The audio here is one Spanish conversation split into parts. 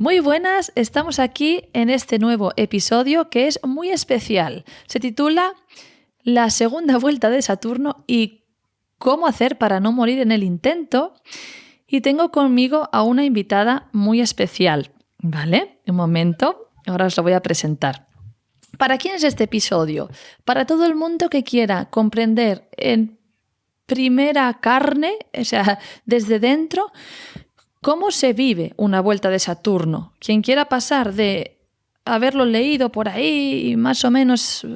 Muy buenas, estamos aquí en este nuevo episodio que es muy especial. Se titula La segunda vuelta de Saturno y cómo hacer para no morir en el intento. Y tengo conmigo a una invitada muy especial, ¿vale? Un momento, ahora os lo voy a presentar. ¿Para quién es este episodio? Para todo el mundo que quiera comprender en primera carne, o sea, desde dentro, ¿cómo se vive una vuelta de Saturno? Quien quiera pasar de haberlo leído por ahí y más o menos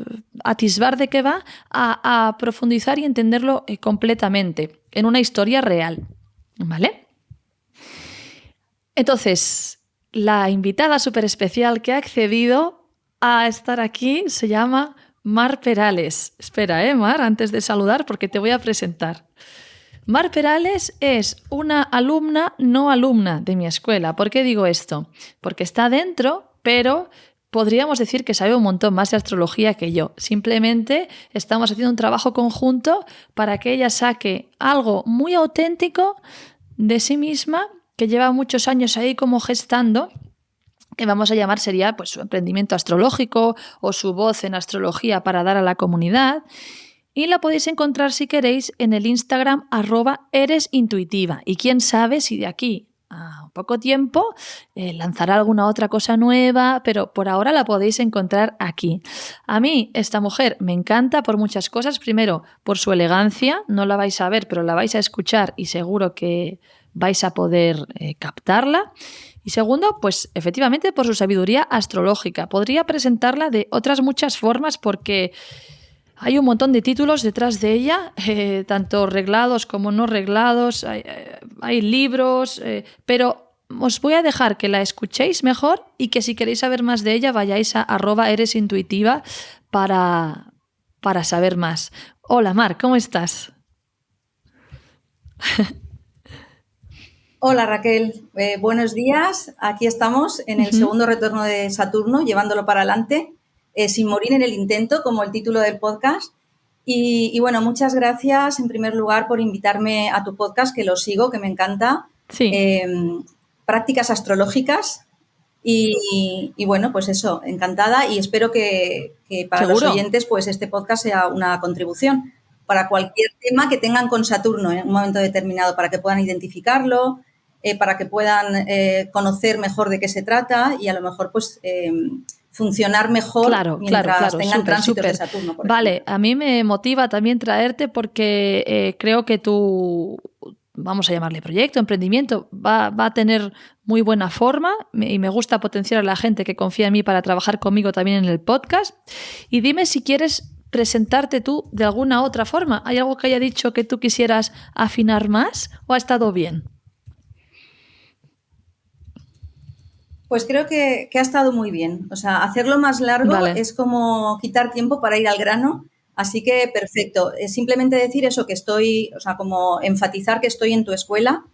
atisbar de qué va, a profundizar y entenderlo completamente en una historia real, ¿vale? Entonces, la invitada súper especial que ha accedido a estar aquí se llama Mar Perales. Espera, Mar, antes de saludar, porque te voy a presentar. Mar Perales es una alumna no alumna de mi escuela. ¿Por qué digo esto? Porque está dentro, pero podríamos decir que sabe un montón más de astrología que yo. Simplemente estamos haciendo un trabajo conjunto para que ella saque algo muy auténtico de sí misma, que lleva muchos años ahí como gestando, que vamos a llamar sería pues, su emprendimiento astrológico o su voz en astrología para dar a la comunidad. Y la podéis encontrar si queréis en el Instagram @eresintuitiva. Y quién sabe si de aquí a poco tiempo lanzará alguna otra cosa nueva, pero por ahora la podéis encontrar aquí. A mí esta mujer me encanta por muchas cosas. Primero, por su elegancia, no la vais a ver, pero la vais a escuchar y seguro que vais a poder captarla. Y segundo, pues efectivamente por su sabiduría astrológica. Podría presentarla de otras muchas formas porque hay un montón de títulos detrás de ella, tanto reglados como no reglados, hay libros, pero os voy a dejar que la escuchéis mejor y que si queréis saber más de ella vayáis a @eresintuitiva para saber más. Hola Mar, ¿cómo estás? Hola Raquel, buenos días. Aquí estamos en el segundo retorno de Saturno, llevándolo para adelante, sin morir en el intento, como el título del podcast. Y bueno, muchas gracias en primer lugar por invitarme a tu podcast, que lo sigo, que me encanta. Sí. Prácticas astrológicas. Y bueno, pues eso, encantada y espero que para ¿Seguro? los oyentes pues este podcast sea una contribución para cualquier tema que tengan con Saturno en un momento determinado, para que puedan identificarlo, para que puedan conocer mejor de qué se trata y a lo mejor pues funcionar mejor mientras tengan tránsitos de Saturno, por Vale, ejemplo. a mí me motiva también traerte porque creo que tú, vamos a llamarle proyecto, emprendimiento, va a tener muy buena forma y me gusta potenciar a la gente que confía en mí para trabajar conmigo también en el podcast. Y dime si quieres presentarte tú de alguna otra forma. ¿Hay algo que haya dicho que tú quisieras afinar más o ha estado bien? Pues creo que ha estado muy bien. O sea, hacerlo más largo es como quitar tiempo para ir al grano. Así que perfecto. Simplemente decir eso, que estoy, o sea, como enfatizar que estoy en tu escuela.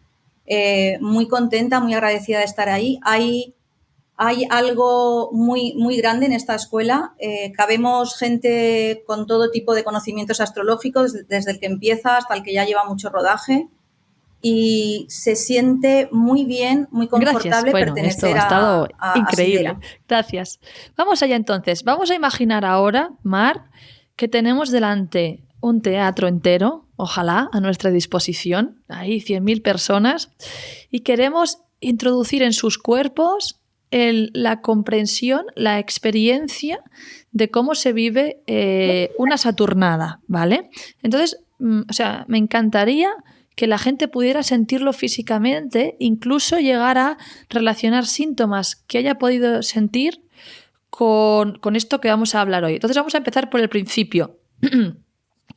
Muy contenta, muy agradecida de estar ahí. Hay algo muy, muy grande en esta escuela. Cabemos gente con todo tipo de conocimientos astrológicos, desde el que empieza hasta el que ya lleva mucho rodaje. Y se siente muy bien, muy confortable. Gracias. Bueno, pertenecer esto ha estado increíble. Sidera. Gracias. Vamos allá entonces. Vamos a imaginar ahora, Mar, que tenemos delante un teatro entero, ojalá, a nuestra disposición, ahí 100.000 personas, y queremos introducir en sus cuerpos la comprensión, la experiencia de cómo se vive una Saturnada, ¿vale? Entonces, o sea, me encantaría que la gente pudiera sentirlo físicamente, incluso llegar a relacionar síntomas que haya podido sentir con esto que vamos a hablar hoy. Entonces vamos a empezar por el principio.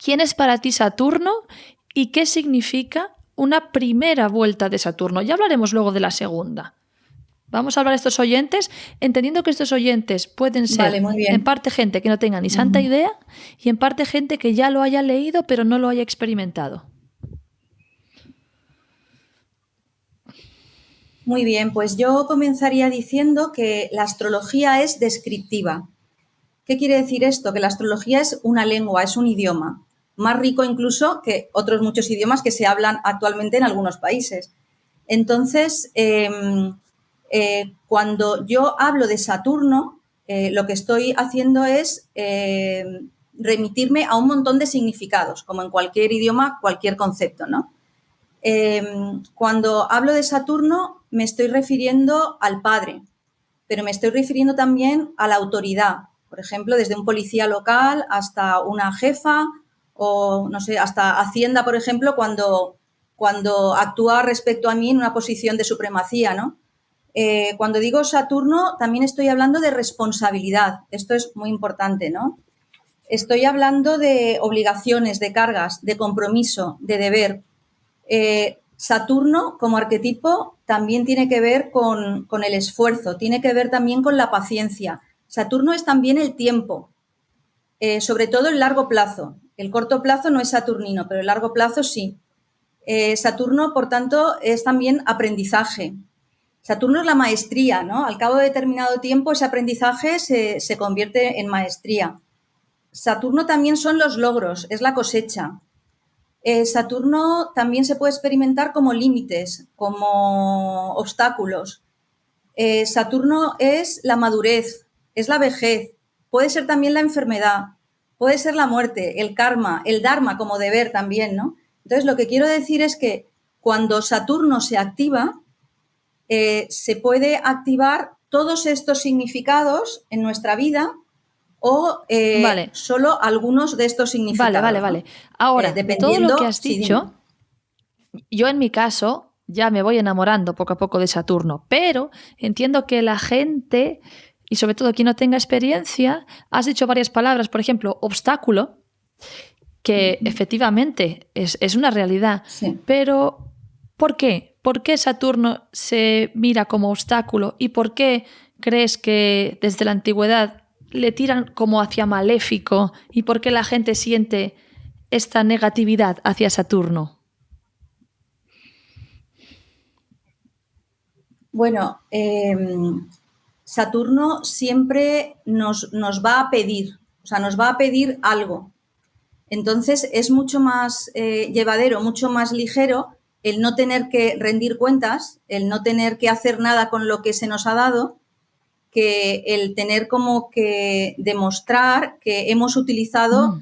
¿Quién es para ti Saturno y qué significa una primera vuelta de Saturno? Ya hablaremos luego de la segunda. Vamos a hablar a estos oyentes, entendiendo que estos oyentes pueden ser en parte gente que no tenga ni santa idea y en parte gente que ya lo haya leído pero no lo haya experimentado. Muy bien, pues yo comenzaría diciendo que la astrología es descriptiva. ¿Qué quiere decir esto? Que la astrología es una lengua, es un idioma, más rico incluso que otros muchos idiomas que se hablan actualmente en algunos países. Entonces, Cuando yo hablo de Saturno, lo que estoy haciendo es remitirme a un montón de significados, como en cualquier idioma, cualquier concepto, ¿no? Cuando hablo de Saturno, me estoy refiriendo al padre, pero me estoy refiriendo también a la autoridad. Por ejemplo, desde un policía local hasta una jefa o, no sé, hasta Hacienda, por ejemplo, cuando actúa respecto a mí en una posición de supremacía, ¿no? Cuando digo Saturno, también estoy hablando de responsabilidad. Esto es muy importante, ¿no? Estoy hablando de obligaciones, de cargas, de compromiso, de deber. Saturno, como arquetipo, también tiene que ver con el esfuerzo, tiene que ver también con la paciencia. Saturno es también el tiempo, sobre todo el largo plazo. El corto plazo no es saturnino, pero el largo plazo sí. Saturno, por tanto, es también aprendizaje. Saturno es la maestría, ¿no? Al cabo de determinado tiempo, ese aprendizaje se convierte en maestría. Saturno también son los logros, es la cosecha. Saturno también se puede experimentar como límites, como obstáculos. Saturno es la madurez, es la vejez, puede ser también la enfermedad, puede ser la muerte, el karma, el dharma como deber también, ¿no? Entonces, lo que quiero decir es que cuando Saturno se activa, se puede activar todos estos significados en nuestra vida o solo algunos de estos significados. Vale. Ahora, de todo lo que has dicho, yo en mi caso ya me voy enamorando poco a poco de Saturno, pero entiendo que la gente, y sobre todo quien no tenga experiencia, has dicho varias palabras, por ejemplo, obstáculo, que efectivamente es una realidad, sí. Pero ¿por qué? ¿Por qué Saturno se mira como obstáculo? ¿Y por qué crees que desde la antigüedad le tiran como hacia maléfico? ¿Y por qué la gente siente esta negatividad hacia Saturno? Bueno, Saturno siempre nos va a pedir, o sea, nos va a pedir algo. Entonces es mucho más llevadero, mucho más ligero el no tener que rendir cuentas, el no tener que hacer nada con lo que se nos ha dado, que el tener como que demostrar que hemos utilizado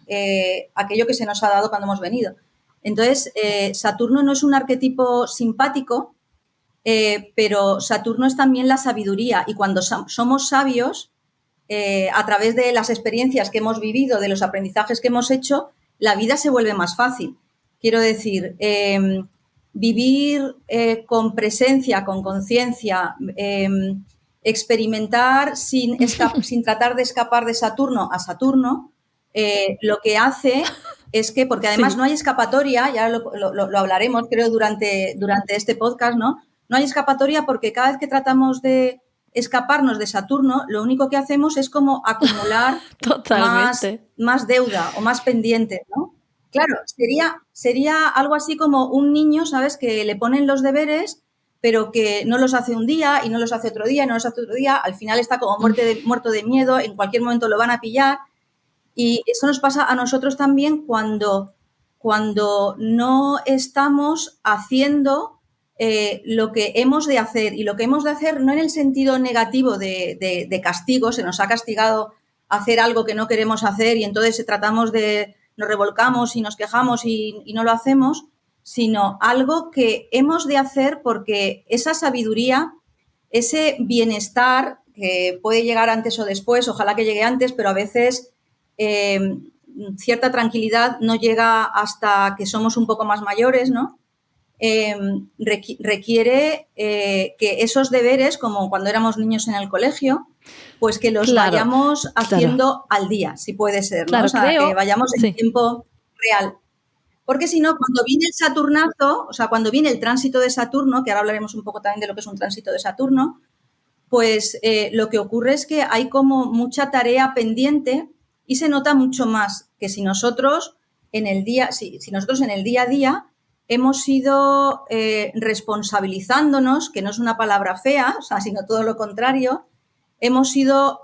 aquello que se nos ha dado cuando hemos venido. Entonces, Saturno no es un arquetipo simpático, pero Saturno es también la sabiduría, y cuando somos sabios, a través de las experiencias que hemos vivido, de los aprendizajes que hemos hecho, la vida se vuelve más fácil. Quiero decir, vivir con presencia, con conciencia, experimentar sin tratar de escapar de Saturno a Saturno, lo que hace es que, porque además no hay escapatoria, ya lo hablaremos creo durante este podcast, ¿no? No hay escapatoria porque cada vez que tratamos de escaparnos de Saturno, lo único que hacemos es como acumular más deuda o más pendientes, ¿no? Claro, sería algo así como un niño, ¿sabes?, que le ponen los deberes, pero que no los hace un día y no los hace otro día y no los hace otro día, al final está como muerto de miedo, en cualquier momento lo van a pillar, y eso nos pasa a nosotros también cuando no estamos haciendo lo que hemos de hacer, y lo que hemos de hacer no en el sentido negativo de castigo, se nos ha castigado hacer algo que no queremos hacer y entonces nos revolcamos y nos quejamos y no lo hacemos, sino algo que hemos de hacer porque esa sabiduría, ese bienestar, que puede llegar antes o después, ojalá que llegue antes, pero a veces cierta tranquilidad no llega hasta que somos un poco más mayores, ¿no? Requiere que esos deberes, como cuando éramos niños en el colegio, pues que los vayamos haciendo al día, si puede ser, ¿no? O sea, que vayamos en tiempo real. Porque si no, cuando viene el Saturnazo, o sea, cuando viene el tránsito de Saturno, que ahora hablaremos un poco también de lo que es un tránsito de Saturno, pues lo que ocurre es que hay como mucha tarea pendiente y se nota mucho más que si nosotros en el día a día hemos ido responsabilizándonos, que no es una palabra fea, o sea, sino todo lo contrario, hemos ido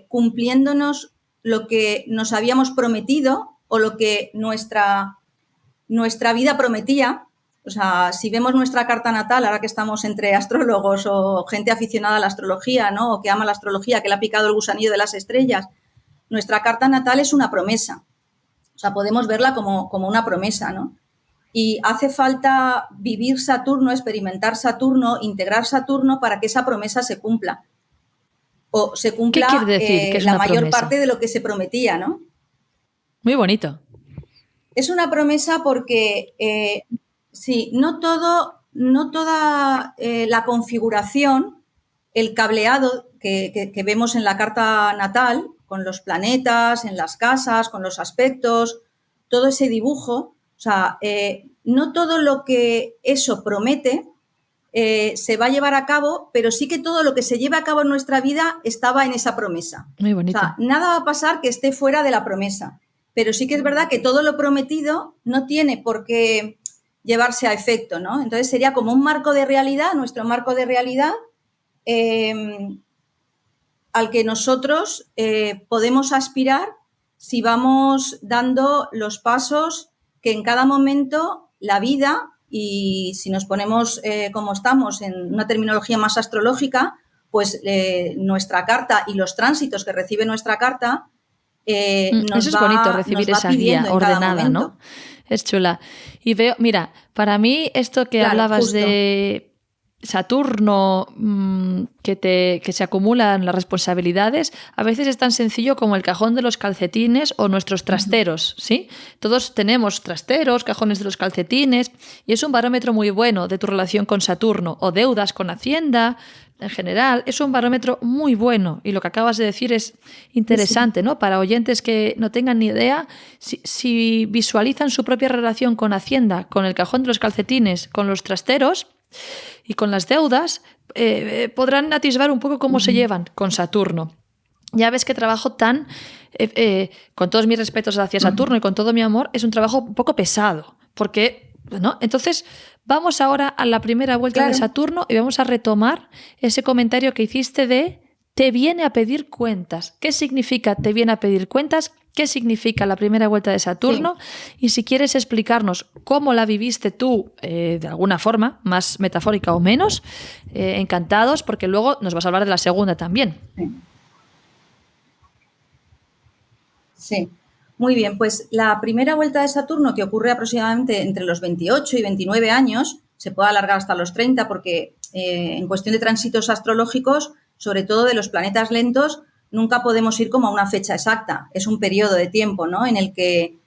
cumpliéndonos lo que nos habíamos prometido o lo que nuestra vida prometía, o sea, si vemos nuestra carta natal, ahora que estamos entre astrólogos o gente aficionada a la astrología, ¿no? O que ama la astrología, que le ha picado el gusanillo de las estrellas, nuestra carta natal es una promesa. O sea, podemos verla como una promesa, ¿no? Y hace falta vivir Saturno, experimentar Saturno, integrar Saturno para que esa promesa se cumpla. O se cumpla ¿Qué quiere decir que es la una mayor promesa? parte de lo que se prometía, ¿no? Muy bonito. Es una promesa porque, sí, no toda la configuración, el cableado que vemos en la carta natal, con los planetas, en las casas, con los aspectos, todo ese dibujo, o sea, no todo lo que eso promete se va a llevar a cabo, pero sí que todo lo que se lleva a cabo en nuestra vida estaba en esa promesa. Muy bonito. O sea, nada va a pasar que esté fuera de la promesa, pero sí que es verdad que todo lo prometido no tiene por qué llevarse a efecto, ¿no? Entonces sería como un marco de realidad, nuestro marco de realidad, al que nosotros podemos aspirar si vamos dando los pasos que en cada momento la vida, y si nos ponemos como estamos en una terminología más astrológica, pues nuestra carta y los tránsitos que recibe nuestra carta eso es bonito, recibir esa guía ordenada, ¿no? Es chula. Y veo, mira, para mí esto que hablabas justo de Saturno, que se acumulan las responsabilidades, a veces es tan sencillo como el cajón de los calcetines o nuestros trasteros, ¿sí? Todos tenemos trasteros, cajones de los calcetines, y es un barómetro muy bueno de tu relación con Saturno, o deudas con Hacienda, en general. Es un barómetro muy bueno, y lo que acabas de decir es interesante, ¿no? Para oyentes que no tengan ni idea, si visualizan su propia relación con Hacienda, con el cajón de los calcetines, con los trasteros y con las deudas, podrán atisbar un poco cómo se llevan con Saturno. Ya ves que trabajo tan, con todos mis respetos hacia Saturno y con todo mi amor, es un trabajo un poco pesado, porque, ¿no? Entonces, vamos ahora a la primera vuelta de Saturno y vamos a retomar ese comentario que hiciste de te viene a pedir cuentas. ¿Qué significa te viene a pedir cuentas? ¿Qué significa la primera vuelta de Saturno? Sí. Y si quieres explicarnos cómo la viviste tú, de alguna forma, más metafórica o menos, encantados, porque luego nos vas a hablar de la segunda también. Sí. Muy bien, pues la primera vuelta de Saturno, que ocurre aproximadamente entre los 28 y 29 años, se puede alargar hasta los 30 porque en cuestión de tránsitos astrológicos, sobre todo de los planetas lentos, nunca podemos ir como a una fecha exacta. Es un periodo de tiempo, ¿no? en el que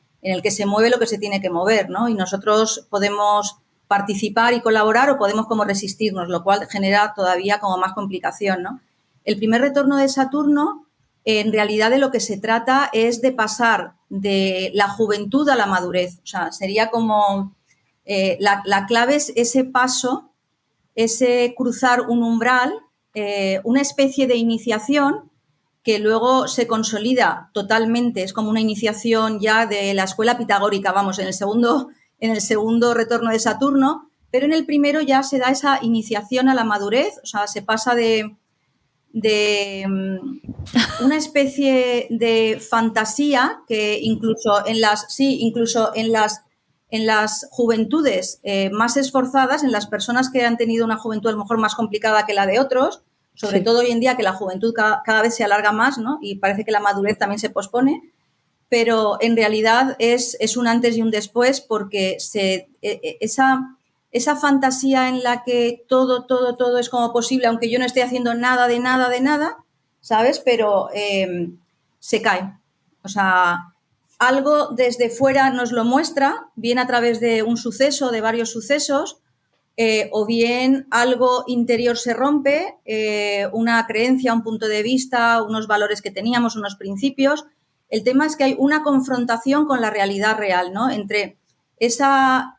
se mueve lo que se tiene que mover, ¿no? Y nosotros podemos participar y colaborar o podemos como resistirnos, lo cual genera todavía como más complicación, ¿no? El primer retorno de Saturno, en realidad de lo que se trata es de pasar de la juventud a la madurez. O sea, sería como la clave es ese paso, ese cruzar un umbral, una especie de iniciación que luego se consolida totalmente. Es como una iniciación ya de la escuela pitagórica, vamos, en el segundo retorno de Saturno, pero en el primero ya se da esa iniciación a la madurez, o sea, se pasa de una especie de fantasía que incluso en las juventudes más esforzadas, en las personas que han tenido una juventud a lo mejor más complicada que la de otros, sobre todo hoy en día que la juventud cada vez se alarga más, ¿no? Y parece que la madurez también se pospone, pero en realidad es un antes y un después porque esa fantasía en la que todo es como posible, aunque yo no esté haciendo nada, ¿sabes? Pero se cae. O sea, algo desde fuera nos lo muestra, bien a través de un suceso, de varios sucesos, o bien algo interior se rompe, una creencia, un punto de vista, unos valores que teníamos, unos principios. El tema es que hay una confrontación con la realidad real, ¿no? Entre esa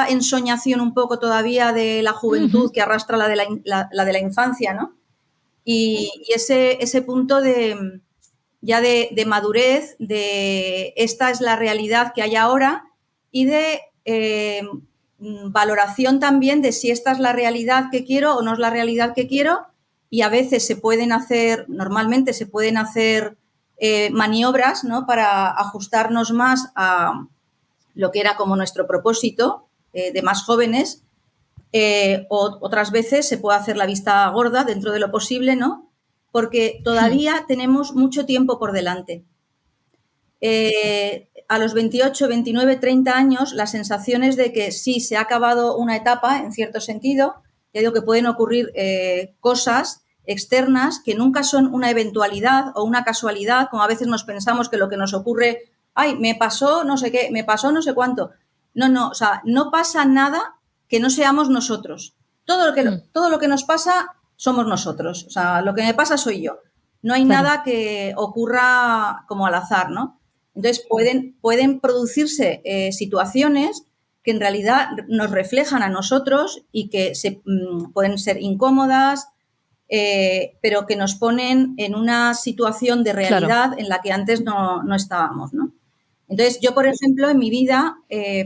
ensoñación un poco todavía de la juventud que arrastra la de la infancia, ¿no? Y ese punto de madurez, de esta es la realidad que hay ahora y de valoración también de si esta es la realidad que quiero o no es la realidad que quiero, y a veces normalmente se pueden hacer maniobras, ¿no? Para ajustarnos más a lo que era como nuestro propósito, de más jóvenes, o otras veces se puede hacer la vista gorda dentro de lo posible, ¿no? Porque todavía tenemos mucho tiempo por delante. A los 28, 29, 30 años, la sensación es de que sí, se ha acabado una etapa, en cierto sentido. Ya digo que pueden ocurrir cosas externas que nunca son una eventualidad o una casualidad, como a veces nos pensamos que lo que nos ocurre, ay, me pasó no sé qué, me pasó no sé cuánto. No, o sea, no pasa nada que no seamos nosotros. Todo lo que nos pasa somos nosotros. O sea, lo que me pasa soy yo. No hay nada que ocurra como al azar, ¿no? Entonces, pueden producirse situaciones que en realidad nos reflejan a nosotros y que pueden ser incómodas, pero que nos ponen en una situación de realidad en la que antes no estábamos, ¿no? Entonces, yo, por ejemplo, en mi vida,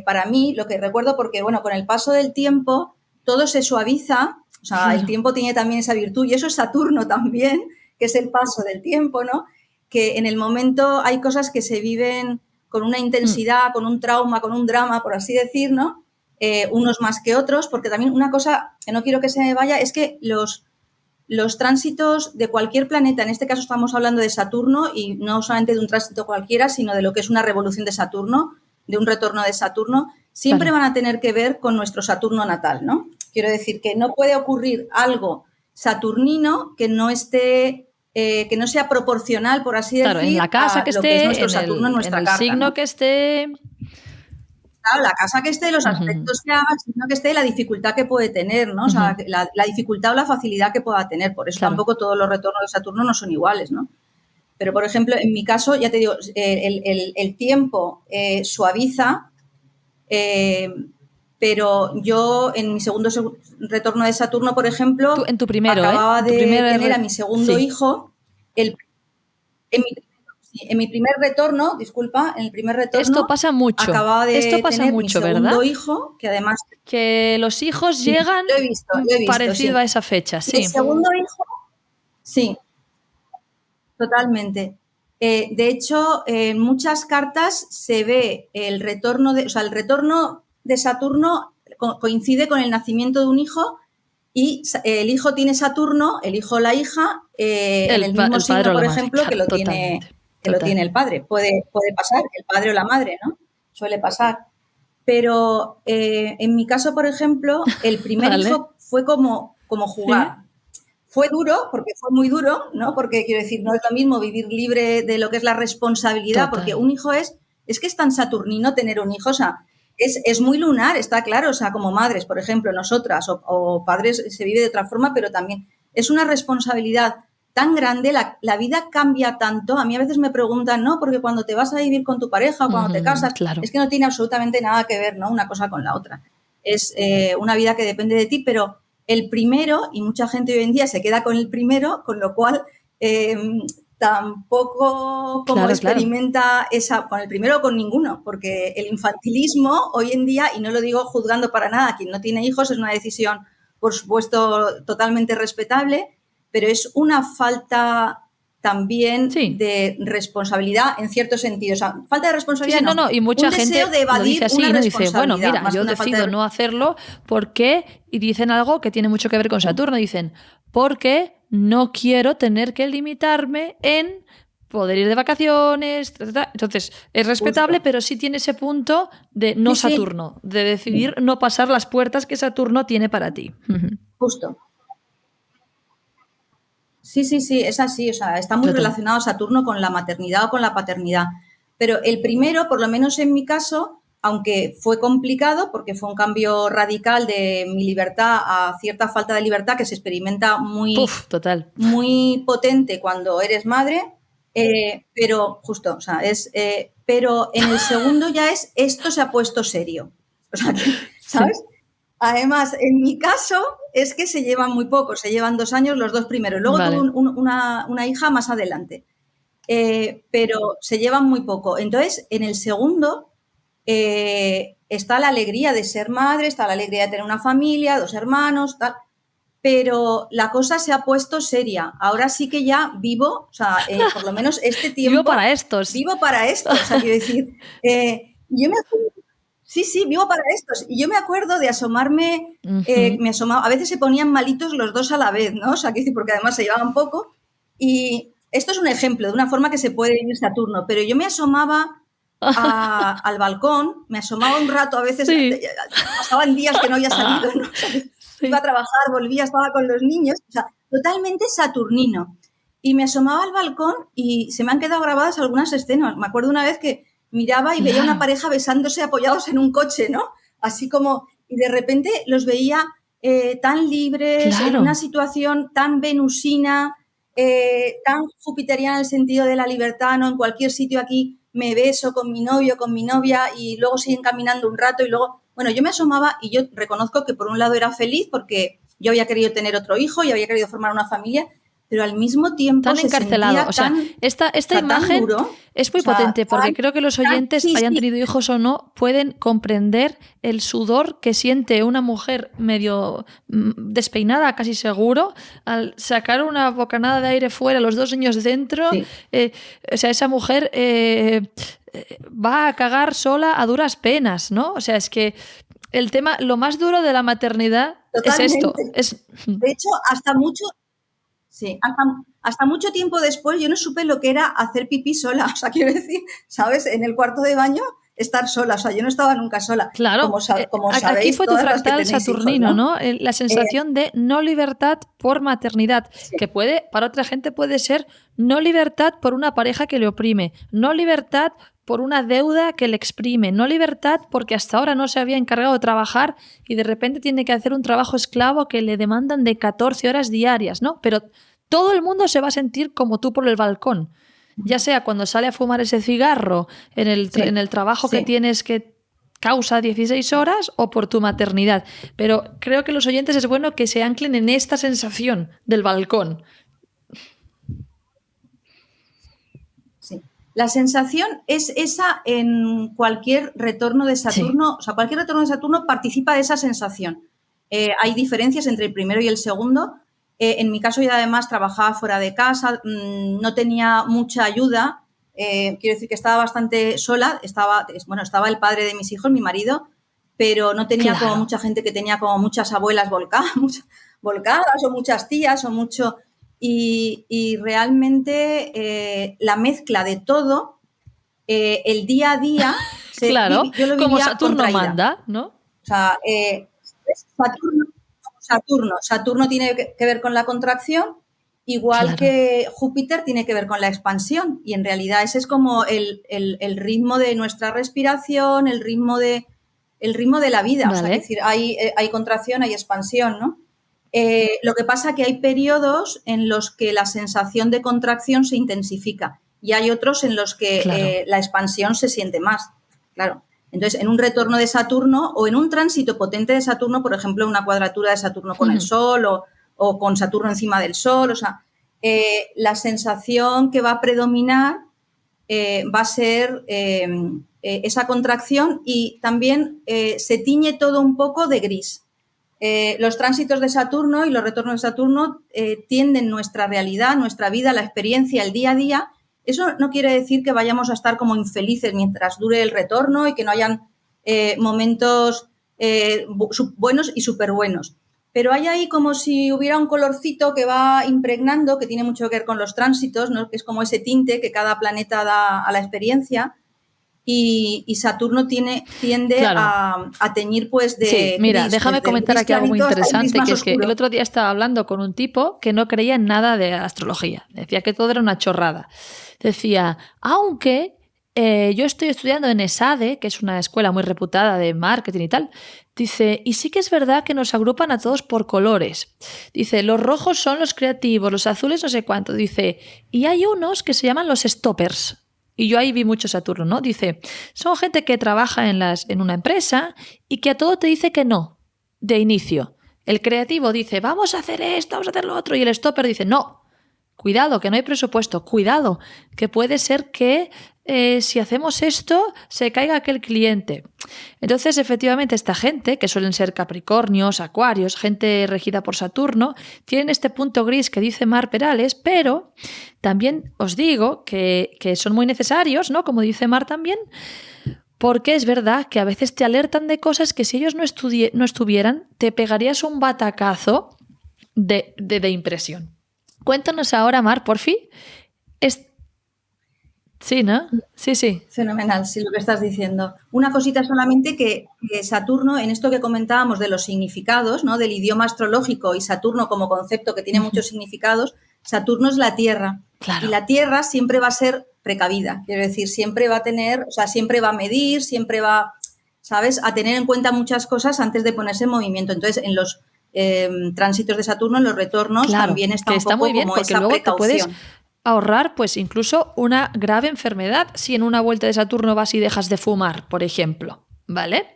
para mí, lo que recuerdo, porque, bueno, con el paso del tiempo, todo se suaviza, o sea, el tiempo tiene también esa virtud, y eso es Saturno también, que es el paso del tiempo, ¿no? Que en el momento hay cosas que se viven con una intensidad, con un trauma, con un drama, por así decir, ¿no? Unos más que otros, porque también una cosa que no quiero que se me vaya es que los tránsitos de cualquier planeta, en este caso estamos hablando de Saturno, y no solamente de un tránsito cualquiera, sino de lo que es una revolución de Saturno, de un retorno de Saturno, siempre van a tener que ver con nuestro Saturno natal, ¿no? Quiero decir que no puede ocurrir algo saturnino que no esté... que no sea proporcional, por así decir, en la casa que a lo esté, que es nuestro Saturno en nuestra carta. El signo, ¿no?, que esté... Claro, la casa que esté, los aspectos que haga, el signo que esté, la dificultad que puede tener, ¿no? O sea, la dificultad o la facilidad que pueda tener. Por eso tampoco todos los retornos de Saturno no son iguales, ¿no? Pero, por ejemplo, en mi caso, ya te digo, el tiempo suaviza, pero yo en mi segundo retorno de Saturno, por ejemplo, en tu primero, acababa de tener a mi segundo hijo. En mi primer retorno, disculpa, en el primer retorno... Esto pasa mucho. Acababa de tener mucho, mi segundo ¿verdad? hijo, que además... Que los hijos llegan lo he visto, parecido a esa fecha, sí. Mi segundo hijo, sí, totalmente. De hecho, en muchas cartas se ve el retorno de... O sea, el retorno de Saturno coincide con el nacimiento de un hijo, y el hijo tiene Saturno, el hijo o la hija, en el mismo signo, por ejemplo, que lo tiene... lo tiene el padre. Puede pasar, el padre o la madre, ¿no? Suele pasar. Pero en mi caso, por ejemplo, el primer hijo fue como jugar. ¿Sí? Fue duro, porque fue muy duro, ¿no? Porque, quiero decir, no es lo mismo vivir libre de lo que es la responsabilidad, porque un hijo es que es tan saturnino tener un hijo, o sea, es muy lunar, está claro, o sea, como madres, por ejemplo, nosotras, o padres, se vive de otra forma, pero también es una responsabilidad tan grande, la vida cambia tanto. A mí a veces me preguntan, ¿no? Porque cuando te vas a vivir con tu pareja o cuando te casas, es que no tiene absolutamente nada que ver, ¿no? Una cosa con la otra. Es una vida que depende de ti, pero el primero, y mucha gente hoy en día se queda con el primero, con lo cual tampoco experimenta esa, con el primero o con ninguno, porque el infantilismo hoy en día, y no lo digo juzgando para nada, quien no tiene hijos es una decisión, por supuesto, totalmente respetable, pero es una falta también de responsabilidad en cierto sentido. O sea, falta de responsabilidad no, y mucha gente de evadir lo dice así, una ¿no? Dice, bueno, mira, yo decido de... no hacerlo porque, y dicen algo que tiene mucho que ver con Saturno, dicen, porque no quiero tener que limitarme en poder ir de vacaciones, entonces es respetable, pero sí tiene ese punto de no Saturno, de decidir no pasar las puertas que Saturno tiene para ti. Justo. Sí, es así, o sea, está muy relacionado Saturno con la maternidad o con la paternidad. Pero el primero, por lo menos en mi caso, aunque fue complicado porque fue un cambio radical de mi libertad a cierta falta de libertad que se experimenta muy potente cuando eres madre, pero justo, o sea, pero en el segundo ya esto se ha puesto serio. O sea, ¿sabes? Además, en mi caso, es que se llevan muy poco, se llevan 2 años los dos primeros. Luego tuve una hija más adelante, pero se llevan muy poco. Entonces, en el segundo está la alegría de ser madre, está la alegría de tener una familia, 2 hermanos, tal, pero la cosa se ha puesto seria. Ahora sí que ya vivo, o sea, por lo menos este tiempo... Vivo para estos. O sea, quiero decir, yo me... Sí, sí, vivo para estos. Y yo me acuerdo de asomarme, me asomaba, a veces se ponían malitos los dos a la vez, ¿no? O sea, que decir, porque además se llevaban poco. Y esto es un ejemplo de una forma que se puede vivir Saturno, pero yo me asomaba al balcón, me asomaba un rato, a veces Sí. pasaban días que no había salido, ¿no? O sea, Sí. iba a trabajar, volvía, estaba con los niños, o sea, totalmente saturnino. Y me asomaba al balcón y se me han quedado grabadas algunas escenas. Me acuerdo una vez que miraba y veía una pareja besándose apoyados en un coche, ¿no? Así como, y de repente los veía tan libres, en una situación tan venusina, tan jupiteriana en el sentido de la libertad, ¿no? En cualquier sitio aquí me beso con mi novio, con mi novia y luego siguen caminando un rato y luego, bueno, yo me asomaba y yo reconozco que por un lado era feliz porque yo había querido tener otro hijo y había querido formar una familia, pero al mismo tiempo tan encarcelado. O sea, esta imagen duro, es muy potente porque creo que los oyentes, hayan tenido hijos o no, pueden comprender el sudor que siente una mujer medio despeinada, casi seguro, al sacar una bocanada de aire fuera, los dos niños dentro. Sí. O sea, esa mujer va a cagar sola a duras penas, ¿no? O sea, es que el tema, lo más duro de la maternidad Totalmente. es esto. De hecho, hasta mucho tiempo después yo no supe lo que era hacer pipí sola. O sea, quiero decir, ¿sabes? En el cuarto de baño estar sola. O sea, yo no estaba nunca sola. Claro, como sabéis, aquí fue tu fractal saturnino, hijos, ¿no? La sensación de no libertad por maternidad, sí. que para otra gente puede ser no libertad por una pareja que le oprime, no libertad por una deuda que le exprime, no libertad porque hasta ahora no se había encargado de trabajar y de repente tiene que hacer un trabajo esclavo que le demandan de 14 horas diarias, ¿no? Pero todo el mundo se va a sentir como tú por el balcón, ya sea cuando sale a fumar ese cigarro en el trabajo que tienes que causa 16 horas o por tu maternidad. Pero creo que los oyentes es bueno que se anclen en esta sensación del balcón. Sí. La sensación es esa en cualquier retorno de Saturno. Sí. O sea, cualquier retorno de Saturno participa de esa sensación. Hay diferencias entre el primero y el segundo. En mi caso, yo además trabajaba fuera de casa, no tenía mucha ayuda. Quiero decir que estaba bastante sola. Estaba el padre de mis hijos, mi marido, pero no tenía como mucha gente que tenía como muchas abuelas volcadas o muchas tías o mucho... Y realmente la mezcla de todo, el día a día... Claro, yo lo vivía como Saturno contraída. manda, ¿no? O sea, Saturno tiene que ver con la contracción, igual que Júpiter tiene que ver con la expansión. Y en realidad ese es como el ritmo de nuestra respiración, el ritmo de la vida. Vale. O sea, es decir, hay contracción, hay expansión, ¿no? Lo que pasa es que hay periodos en los que la sensación de contracción se intensifica y hay otros en los que la expansión se siente más. Claro. Entonces, en un retorno de Saturno o en un tránsito potente de Saturno, por ejemplo, una cuadratura de Saturno con el Sol o con Saturno encima del Sol, o sea, la sensación que va a predominar va a ser esa contracción y también se tiñe todo un poco de gris. Los tránsitos de Saturno y los retornos de Saturno tienden nuestra realidad, nuestra vida, la experiencia, el día a día. Eso no quiere decir que vayamos a estar como infelices mientras dure el retorno y que no hayan momentos buenos y súper buenos. Pero hay ahí como si hubiera un colorcito que va impregnando, que tiene mucho que ver con los tránsitos, ¿no? Que es como ese tinte que cada planeta da a la experiencia. Y Saturno tiende a teñir pues de... Sí, mira, gris, déjame comentar aquí algo muy interesante, que es que el otro día estaba hablando con un tipo que no creía en nada de astrología. Decía que todo era una chorrada. Decía, aunque yo estoy estudiando en ESADE, que es una escuela muy reputada de marketing y tal, dice, y sí que es verdad que nos agrupan a todos por colores. Dice, los rojos son los creativos, los azules no sé cuánto. Dice, y hay unos que se llaman los stoppers. Y yo ahí vi mucho Saturno, ¿no? Dice, son gente que trabaja en una empresa y que a todo te dice que no, de inicio. El creativo dice, vamos a hacer esto, vamos a hacer lo otro. Y el stopper dice, no, cuidado, que no hay presupuesto, cuidado, que puede ser que si hacemos esto se caiga aquel cliente. Entonces, efectivamente, esta gente, que suelen ser Capricornios, Acuarios, gente regida por Saturno, tienen este punto gris que dice Mar Perales, pero también os digo que son muy necesarios, ¿no? Como dice Mar también, Porque es verdad que a veces te alertan de cosas que si ellos no estuvieran, te pegarías un batacazo de impresión. Cuéntanos ahora, Mar, por fin. Sí, ¿no? Sí. Fenomenal, sí, lo que estás diciendo. Una cosita solamente que Saturno, en esto que comentábamos de los significados, ¿no? Del idioma astrológico y Saturno como concepto que tiene muchos significados, Saturno es la Tierra. Claro. Y la Tierra siempre va a ser precavida. Quiero decir, siempre va a tener, o sea, siempre va a medir, siempre va, ¿sabes?, a tener en cuenta muchas cosas antes de ponerse en movimiento. Entonces, en los tránsitos de Saturno, en los retornos, claro, también está un está poco muy bien, como porque esa luego precaución. te puedes ahorrar pues incluso una grave enfermedad si en una vuelta de Saturno vas y dejas de fumar, por ejemplo, ¿vale?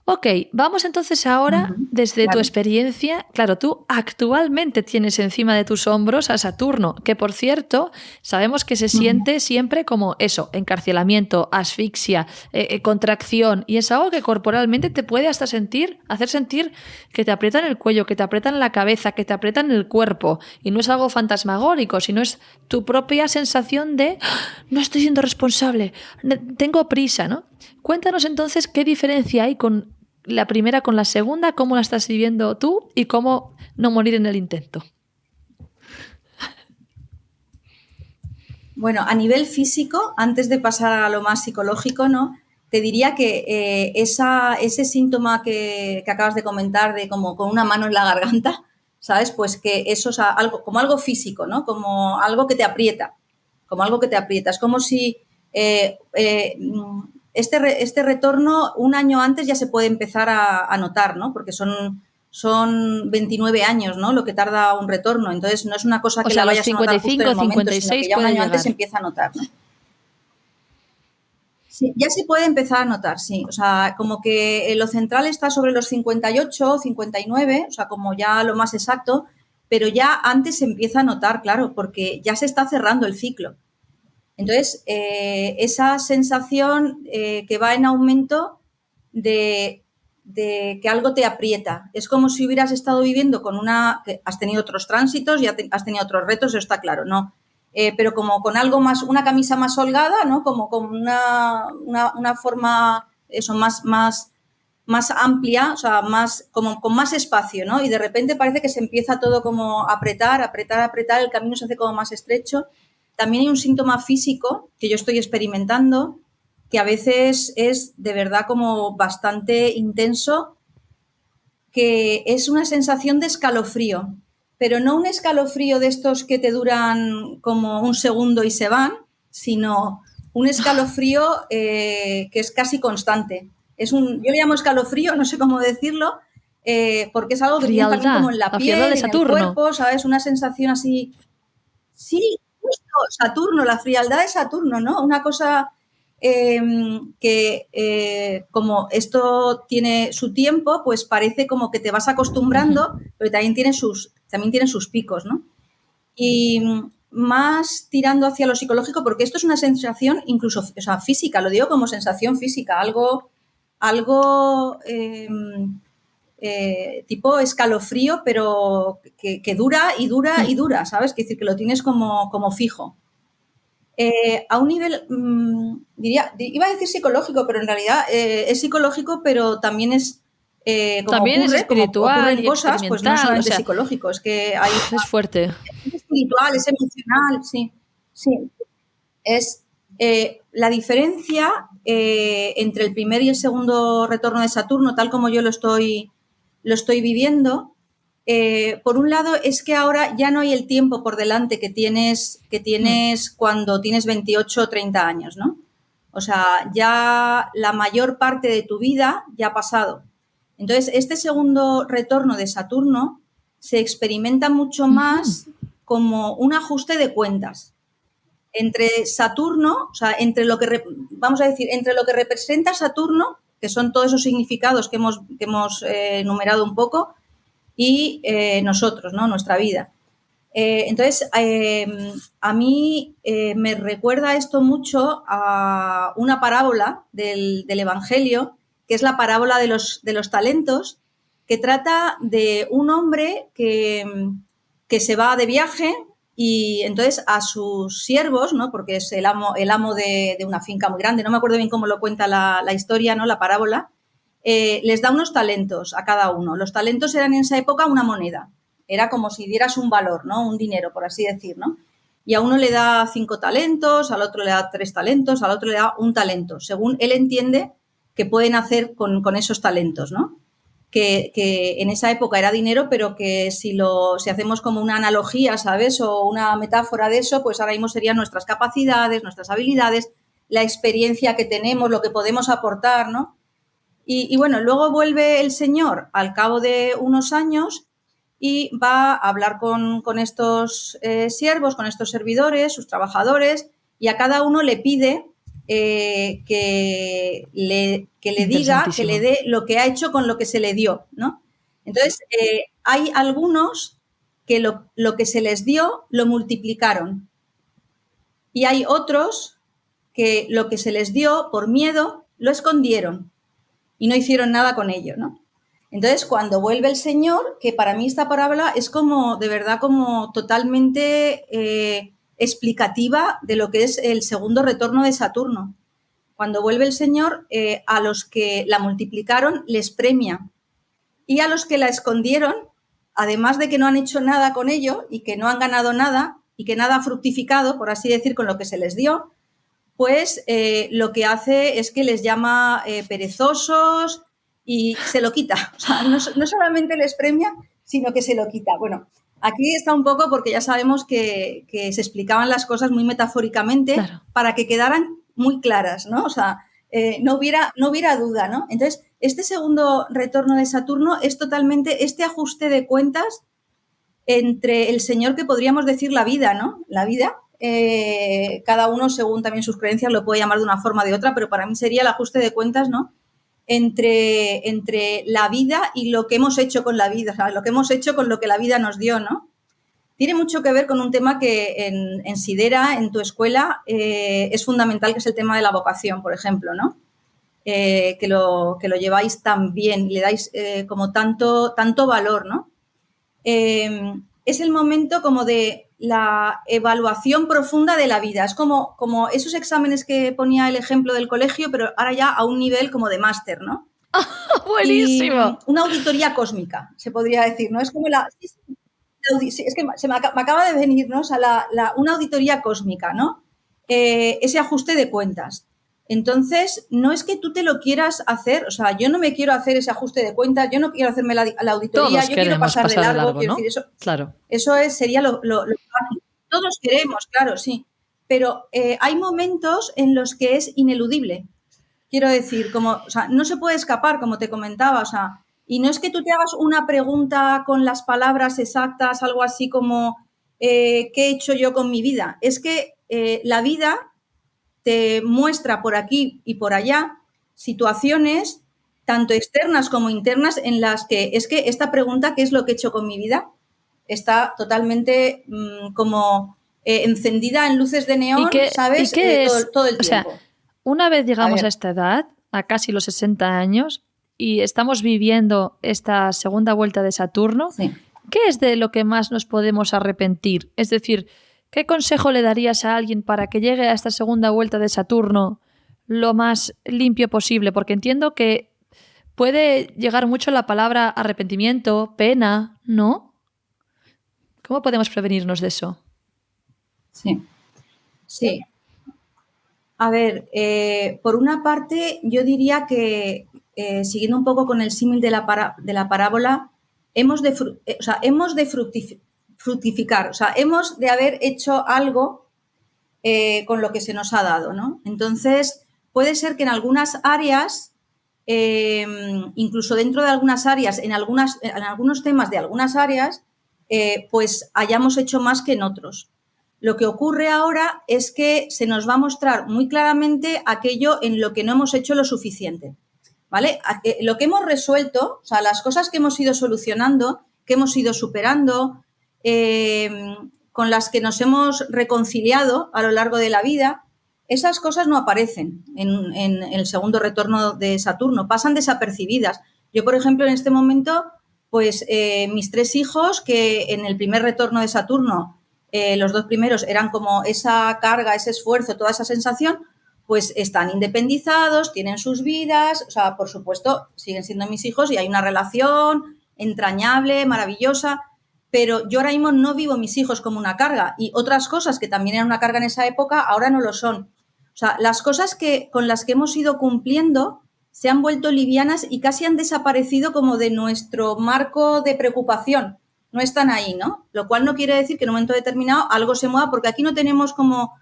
Ok, vamos entonces ahora, desde tu experiencia, claro, tú actualmente tienes encima de tus hombros a Saturno, que por cierto, sabemos que se siente siempre como eso, encarcelamiento, asfixia, contracción, y es algo que corporalmente te puede hasta hacer sentir que te aprietan el cuello, que te aprietan la cabeza, que te aprietan el cuerpo, y no es algo fantasmagórico, sino es tu propia sensación de no estoy siendo responsable, tengo prisa, ¿no? Cuéntanos entonces qué diferencia hay con la primera con la segunda, cómo la estás viviendo tú y cómo no morir en el intento. Bueno, a nivel físico, antes de pasar a lo más psicológico, ¿no? Te diría que ese síntoma que acabas de comentar de como con una mano en la garganta, ¿sabes? Pues que eso es algo, como algo físico, ¿no? Como algo que te aprieta, como algo que te aprieta. Es como si este retorno un año antes ya se puede empezar a notar, ¿no? Porque son 29 años, ¿no? Lo que tarda un retorno. Entonces, no es una cosa que la vayas a notar justo en el momento, sino que ya un año antes se empieza a notar, ¿no? Sí, ya se puede empezar a notar, sí. O sea, como que lo central está sobre los 58, 59, o sea, como ya lo más exacto, pero ya antes se empieza a notar, claro, porque ya se está cerrando el ciclo. Entonces, esa sensación que va en aumento de que algo te aprieta. Es como si hubieras estado viviendo con que has tenido otros tránsitos, ya has tenido otros retos, eso está claro, ¿no? Pero como con algo más, una camisa más holgada, ¿no? Como con una forma, eso, más amplia, o sea, como con más espacio, ¿no? Y de repente parece que se empieza todo como a apretar, el camino se hace como más estrecho. También hay un síntoma físico que yo estoy experimentando, que a veces es de verdad como bastante intenso, que es una sensación de escalofrío, pero no un escalofrío de estos que te duran como un segundo y se van, sino un escalofrío que es casi constante. Yo le llamo escalofrío, no sé cómo decirlo, porque es algo que tiene también como en la piel, en el cuerpo, ¿sabes? Una sensación así. Sí, justo, Saturno, la frialdad de Saturno, ¿no? Una cosa que como esto tiene su tiempo, pues parece como que te vas acostumbrando, pero también tiene sus picos, ¿no? Y más tirando hacia lo psicológico, porque esto es una sensación incluso, o sea, física, lo digo como sensación física, algo tipo escalofrío, pero que dura y dura y dura, ¿sabes? Es decir, que lo tienes como fijo. A un nivel, iba a decir psicológico, pero en realidad es psicológico, pero también es como también ocurre, es espiritual, como ocurren y cosas, pues no solamente psicológico, es que hay es fuerte. Es espiritual, es emocional, sí. Sí. Es la diferencia entre el primer y el segundo retorno de Saturno, tal como yo lo estoy viviendo. Por un lado, es que ahora ya no hay el tiempo por delante que tienes cuando tienes 28 o 30 años, ¿no? O sea, ya la mayor parte de tu vida ya ha pasado. Entonces, este segundo retorno de Saturno se experimenta mucho más como un ajuste de cuentas. Entre Saturno, o sea, entre lo que representa Saturno, que son todos esos significados que hemos enumerado un poco, y nosotros, ¿no? Nuestra vida. Entonces, a mí me recuerda esto mucho a una parábola del Evangelio, que es la parábola de los talentos, que trata de un hombre que se va de viaje Y entonces a sus siervos, ¿no? Porque es el amo de una finca muy grande, no me acuerdo bien cómo lo cuenta la historia, ¿no? La parábola, les da unos talentos a cada uno. Los talentos eran en esa época una moneda. Era como si dieras un valor, ¿no? Un dinero, por así decir, ¿no? Y a uno le da 5 talentos, al otro le da 3 talentos, al otro le da 1 talento, según él entiende que pueden hacer con esos talentos, ¿no? Que en esa época era dinero, pero que si hacemos como una analogía, ¿sabes? O una metáfora de eso, pues ahora mismo serían nuestras capacidades, nuestras habilidades, la experiencia que tenemos, lo que podemos aportar, ¿no? Y bueno, luego vuelve el Señor al cabo de unos años y va a hablar con estos siervos, con estos servidores, sus trabajadores, y a cada uno le pide que le diga, que le dé lo que ha hecho con lo que se le dio, ¿no? Entonces, hay algunos que lo que se les dio lo multiplicaron y hay otros que lo que se les dio por miedo lo escondieron y no hicieron nada con ello, ¿no? Entonces, cuando vuelve el Señor, que para mí esta parábola es como, de verdad, como totalmente explicativa de lo que es el segundo retorno de Saturno. Cuando vuelve el Señor, a los que la multiplicaron les premia y a los que la escondieron, además de que no han hecho nada con ello y que no han ganado nada y que nada ha fructificado, por así decir, con lo que se les dio, pues lo que hace es que les llama perezosos y se lo quita. O sea, no solamente les premia, sino que se lo quita. Bueno, aquí está un poco porque ya sabemos que se explicaban las cosas muy metafóricamente, claro, para que quedaran muy claras, ¿no? O sea, no hubiera duda, ¿no? Entonces, este segundo retorno de Saturno es totalmente este ajuste de cuentas entre el Señor, que podríamos decir la vida, ¿no? La vida. Cada uno, según también sus creencias, lo puede llamar de una forma o de otra, pero para mí sería el ajuste de cuentas, ¿no? Entre la vida y lo que hemos hecho con la vida, o sea, lo que hemos hecho con lo que la vida nos dio, ¿no? Tiene mucho que ver con un tema que en Sidera, en tu escuela, es fundamental, que es el tema de la vocación, por ejemplo, ¿no? Que lo lleváis tan bien, le dais como tanto valor, ¿no? Es el momento como de la evaluación profunda de la vida. Es como esos exámenes que ponía el ejemplo del colegio, pero ahora ya a un nivel como de máster, ¿no? ¡Buenísimo! Y una auditoría cósmica, se podría decir, ¿no? Es como es que me acaba de venir, ¿no? O sea, una auditoría cósmica, ¿no? Ese ajuste de cuentas. Entonces, no es que tú te lo quieras hacer, o sea, yo no me quiero hacer ese ajuste de cuentas, yo no quiero hacerme la auditoría, todos yo quiero pasar de largo, ¿no? quiero decir, eso, claro. Eso sería lo fácil. Todos queremos, claro, sí, pero hay momentos en los que es ineludible. Quiero decir, o sea, no se puede escapar, como te comentaba, o sea, y no es que tú te hagas una pregunta con las palabras exactas, algo así como ¿qué he hecho yo con mi vida? Es que la vida te muestra por aquí y por allá situaciones tanto externas como internas en las que es que esta pregunta, ¿qué es lo que he hecho con mi vida?, está totalmente como encendida en luces de neón, ¿sabes? ¿Y qué es? Todo el tiempo. O sea, una vez llegamos a esta edad, a casi los 60 años, y estamos viviendo esta segunda vuelta de Saturno, sí, ¿qué es de lo que más nos podemos arrepentir? Es decir, ¿qué consejo le darías a alguien para que llegue a esta segunda vuelta de Saturno lo más limpio posible? Porque entiendo que puede llegar mucho la palabra arrepentimiento, pena, ¿no? ¿Cómo podemos prevenirnos de eso? Sí, sí. A ver, por una parte, yo diría que, siguiendo un poco con el símil de la parábola, hemos de fructificar, o sea, hemos de haber hecho algo con lo que se nos ha dado, ¿no? Entonces, puede ser que en algunas áreas, incluso dentro de algunas áreas, en algunos temas de algunas áreas, pues hayamos hecho más que en otros. Lo que ocurre ahora es que se nos va a mostrar muy claramente aquello en lo que no hemos hecho lo suficiente, ¿vale? Lo que hemos resuelto, o sea, las cosas que hemos ido solucionando, que hemos ido superando, con las que nos hemos reconciliado a lo largo de la vida, esas cosas no aparecen en el segundo retorno de Saturno, pasan desapercibidas. Yo, por ejemplo, en este momento, pues mis 3 hijos, que en el primer retorno de Saturno los 2 primeros eran como esa carga, ese esfuerzo, toda esa sensación, pues están independizados, tienen sus vidas, o sea, por supuesto, siguen siendo mis hijos y hay una relación entrañable, maravillosa, pero yo ahora mismo no vivo mis hijos como una carga y otras cosas que también eran una carga en esa época ahora no lo son. O sea, las cosas con las que hemos ido cumpliendo se han vuelto livianas y casi han desaparecido como de nuestro marco de preocupación. No están ahí, ¿no? Lo cual no quiere decir que en un momento determinado algo se mueva, porque aquí no tenemos como...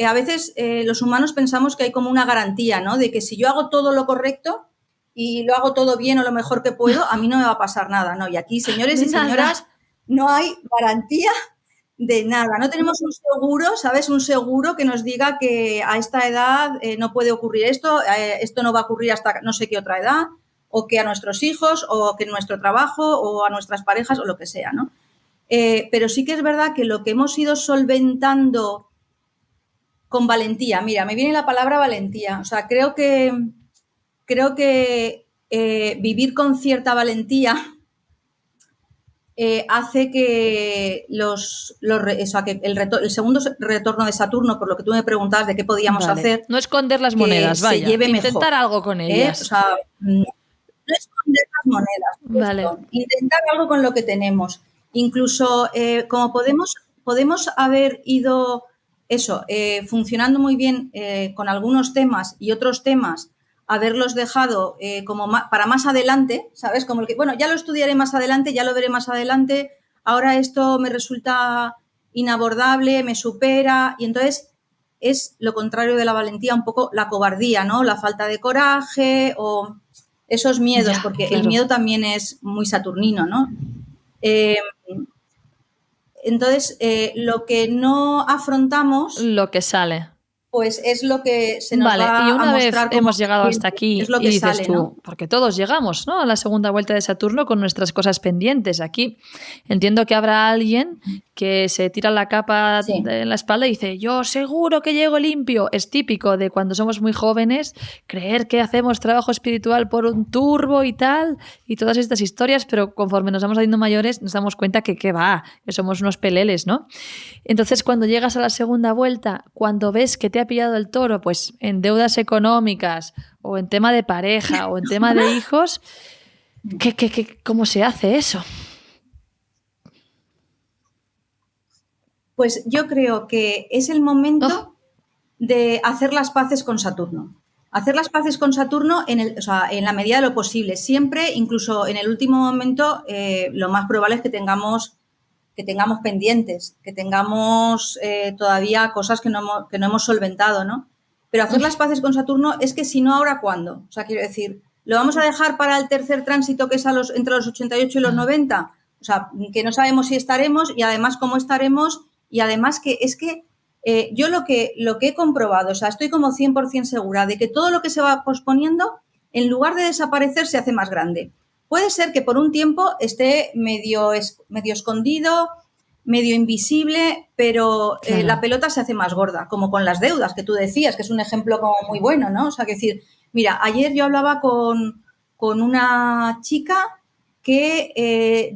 a veces los humanos pensamos que hay como una garantía, ¿no? De que si yo hago todo lo correcto y lo hago todo bien o lo mejor que puedo, a mí no me va a pasar nada, ¿no? Y aquí, señores y señoras, no hay garantía de nada. No tenemos un seguro, ¿sabes? Un seguro que nos diga que a esta edad no puede ocurrir esto, esto no va a ocurrir hasta no sé qué otra edad, o que a nuestros hijos, o que en nuestro trabajo, o a nuestras parejas, o lo que sea, ¿no? Pero sí que es verdad que lo que hemos ido solventando con valentía, mira, me viene la palabra valentía, o sea, creo que vivir con cierta valentía hace que el segundo retorno de Saturno, por lo que tú me preguntabas de qué podíamos hacer, no esconder las monedas, vaya, se lleve intentar mejor, algo con ellas. O sea, no esconder las monedas, vale. Intentar algo con lo que tenemos. Incluso como podemos haber ido funcionando muy bien con algunos temas y otros temas, haberlos dejado como para más adelante, ¿sabes? Como el que, bueno, ya lo estudiaré más adelante, ya lo veré más adelante, ahora esto me resulta inabordable, me supera, y entonces es lo contrario de la valentía, un poco la cobardía, ¿no? La falta de coraje o esos miedos, porque claro, el miedo también es muy saturnino, ¿no? Entonces, lo que no afrontamos... Lo que sale. Pues es lo que se nos va y una a vez mostrar hemos llegado hasta aquí es lo que y dices sale, tú, ¿no? porque todos llegamos, ¿no? A la segunda vuelta de Saturno con nuestras cosas pendientes. Aquí entiendo que habrá alguien que se tira la capa en la espalda y dice, yo seguro que llego limpio. Es típico de cuando somos muy jóvenes creer que hacemos trabajo espiritual por un turbo y tal, y todas estas historias, pero conforme nos vamos haciendo mayores nos damos cuenta que somos unos peleles, ¿no? Entonces, cuando llegas a la segunda vuelta, cuando ves que te ha pillado el toro, pues en deudas económicas o en tema de pareja o en tema de hijos, ¿cómo se hace eso? Pues yo creo que es el momento de hacer las paces con Saturno. Hacer las paces con Saturno en la medida de lo posible. Siempre, incluso en el último momento, lo más probable es que tengamos pendientes, que tengamos todavía cosas que no hemos solventado, ¿no? Pero hacer las paces con Saturno es que si no, ¿ahora cuándo? O sea, quiero decir, ¿lo vamos a dejar para el tercer tránsito que es entre los 88 y los 90? O sea, que no sabemos si estaremos y además cómo estaremos y además que es que yo lo que he comprobado, o sea, estoy como 100% segura de que todo lo que se va posponiendo, en lugar de desaparecer, se hace más grande. Puede ser que por un tiempo esté medio escondido, medio invisible, pero claro, la pelota se hace más gorda, como con las deudas que tú decías, que es un ejemplo como muy bueno, ¿no? O sea, que decir, mira, ayer yo hablaba con una chica que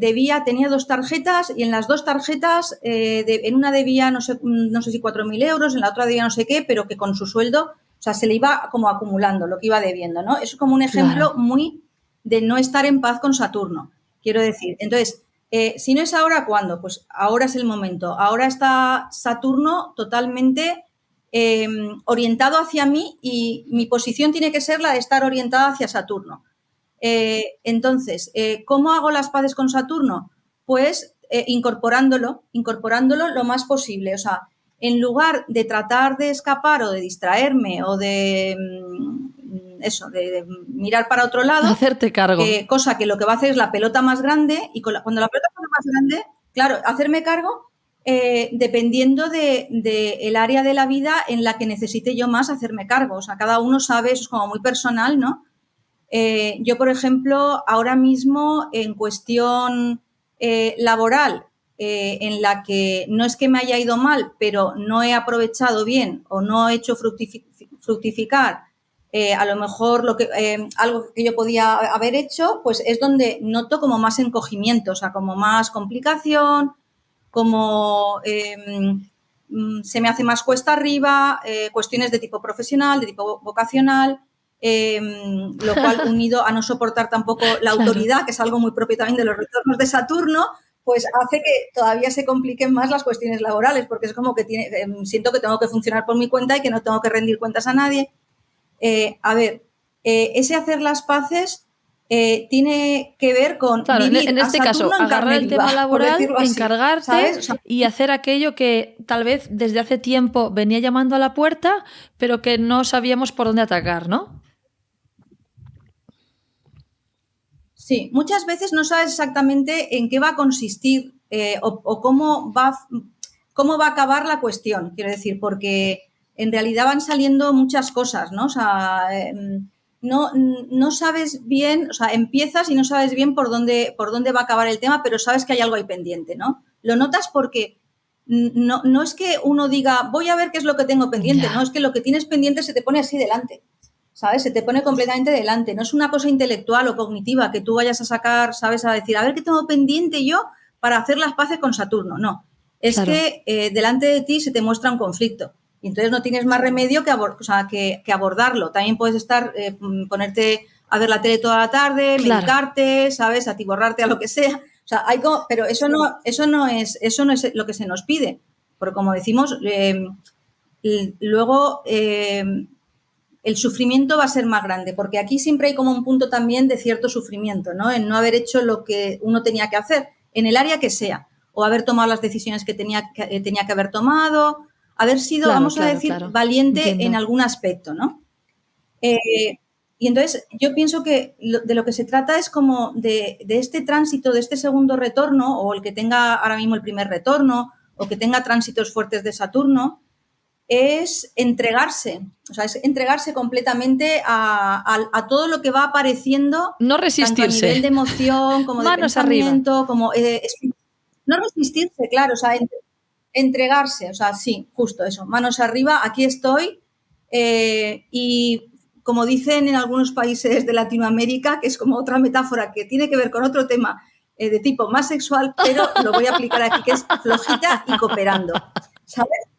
tenía 2 tarjetas y en las 2 tarjetas, en una debía no sé si 4.000 euros, en la otra debía no sé qué, pero que con su sueldo, o sea, se le iba como acumulando lo que iba debiendo, ¿no? Eso es como un ejemplo claro, muy de no estar en paz con Saturno, quiero decir. Entonces, si no es ahora, ¿cuándo? Pues ahora es el momento. Ahora está Saturno totalmente orientado hacia mí y mi posición tiene que ser la de estar orientada hacia Saturno. Entonces, ¿cómo hago las paces con Saturno? Pues incorporándolo lo más posible. O sea, en lugar de tratar de escapar o de distraerme o de de mirar para otro lado, hacerte cargo. Cosa que lo que va a hacer es la pelota más grande y cuando la pelota es más grande, claro, hacerme cargo dependiendo de el área de la vida en la que necesite yo más hacerme cargo. O sea, cada uno sabe, eso es como muy personal, ¿no? Yo, por ejemplo, ahora mismo en cuestión laboral, en la que no es que me haya ido mal, pero no he aprovechado bien o no he hecho fructificar a lo mejor algo que yo podía haber hecho, pues es donde noto como más encogimiento, o sea, como más complicación, como se me hace más cuesta arriba, cuestiones de tipo profesional, de tipo vocacional, lo cual unido a no soportar tampoco la autoridad, que es algo muy propio también de los retornos de Saturno, pues hace que todavía se compliquen más las cuestiones laborales, porque es como que siento que tengo que funcionar por mi cuenta y que no tengo que rendir cuentas a nadie. Ese hacer las paces tiene que ver con vivir en este a Saturno caso, en agarrar carne el viva, tema laboral, así, encargarte, ¿sabes? O sea, y hacer aquello que tal vez desde hace tiempo venía llamando a la puerta, pero que no sabíamos por dónde atacar, ¿no? Sí, muchas veces no sabes exactamente en qué va a consistir o cómo va a acabar la cuestión, quiero decir, porque en realidad van saliendo muchas cosas, ¿no? O sea, no sabes bien, o sea, empiezas y no sabes bien por dónde va a acabar el tema, pero sabes que hay algo ahí pendiente, ¿no? Lo notas porque no es que uno diga, voy a ver qué es lo que tengo pendiente, no, es que lo que tienes pendiente se te pone así delante. ¿Sabes? Se te pone completamente delante. No es una cosa intelectual o cognitiva que tú vayas a sacar, ¿sabes? A decir, a ver qué tengo pendiente yo para hacer las paces con Saturno. No. Es que delante de ti se te muestra un conflicto. Y entonces no tienes más remedio que abordarlo. También puedes estar, ponerte a ver la tele toda la tarde, medicarte, ¿sabes? Atiborrarte a lo que sea. O sea, pero eso no es lo que se nos pide. Porque como decimos, luego el sufrimiento va a ser más grande, porque aquí siempre hay como un punto también de cierto sufrimiento, ¿no? En no haber hecho lo que uno tenía que hacer, en el área que sea, o haber tomado las decisiones que tenía que haber tomado, haber sido, vamos a decir, valiente en algún aspecto, ¿no? Y entonces yo pienso que de lo que se trata es como de este tránsito, de este segundo retorno, o el que tenga ahora mismo el primer retorno, o que tenga tránsitos fuertes de Saturno, es entregarse, o sea, es entregarse completamente a todo lo que va apareciendo, no resistirse, tanto a nivel de emoción como de pensamiento, arriba. como no resistirse, claro, o sea, entregarse, o sea, sí, justo eso, manos arriba, aquí estoy, y como dicen en algunos países de Latinoamérica, que es como otra metáfora que tiene que ver con otro tema de tipo más sexual, pero lo voy a aplicar aquí, que es flojita y cooperando, ¿sabes?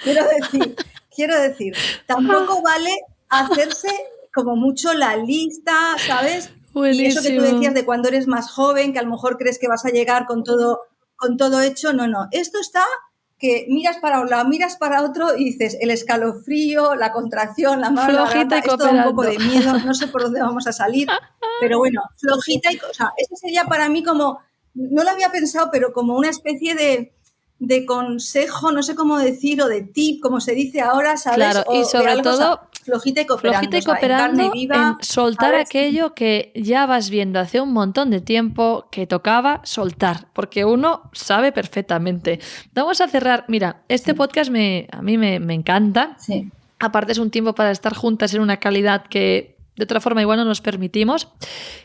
Quiero decir, tampoco vale hacerse como mucho la lista, ¿sabes? Buenísimo. Y eso que tú decías de cuando eres más joven, que a lo mejor crees que vas a llegar con todo hecho, no. Esto está que miras para un lado, miras para otro y dices el escalofrío, la contracción, la mano, flojita, esto da un poco de miedo, no sé por dónde vamos a salir, pero bueno, flojita o sea, eso sería para mí como, no lo había pensado, pero como una especie de consejo, no sé cómo decir, o de tip, como se dice ahora, ¿sabes? Claro, y sobre todo, flojita y cooperando, en carne viva, en soltar, ¿sabes? Aquello que ya vas viendo hace un montón de tiempo que tocaba soltar, porque uno sabe perfectamente. Vamos a cerrar. Mira, este podcast a mí me encanta. Sí. Aparte es un tiempo para estar juntas en una calidad que de otra forma igual no nos permitimos.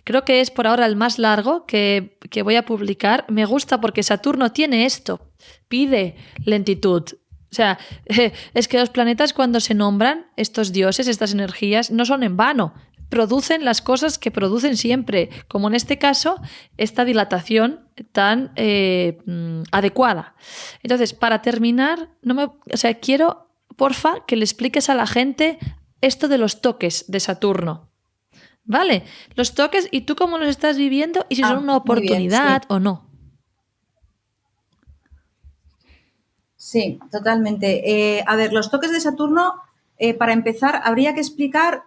Creo que es por ahora el más largo que voy a publicar. Me gusta porque Saturno tiene esto. Pide lentitud. O sea, es que los planetas cuando se nombran, estos dioses, estas energías, no son en vano. Producen las cosas que producen siempre, como en este caso, esta dilatación tan adecuada. Entonces, para terminar, quiero, porfa, que le expliques a la gente esto de los toques de Saturno. ¿Vale? Los toques y tú cómo los estás viviendo y si son una oportunidad o no. Sí, totalmente. A ver, los toques de Saturno, para empezar, habría que explicar,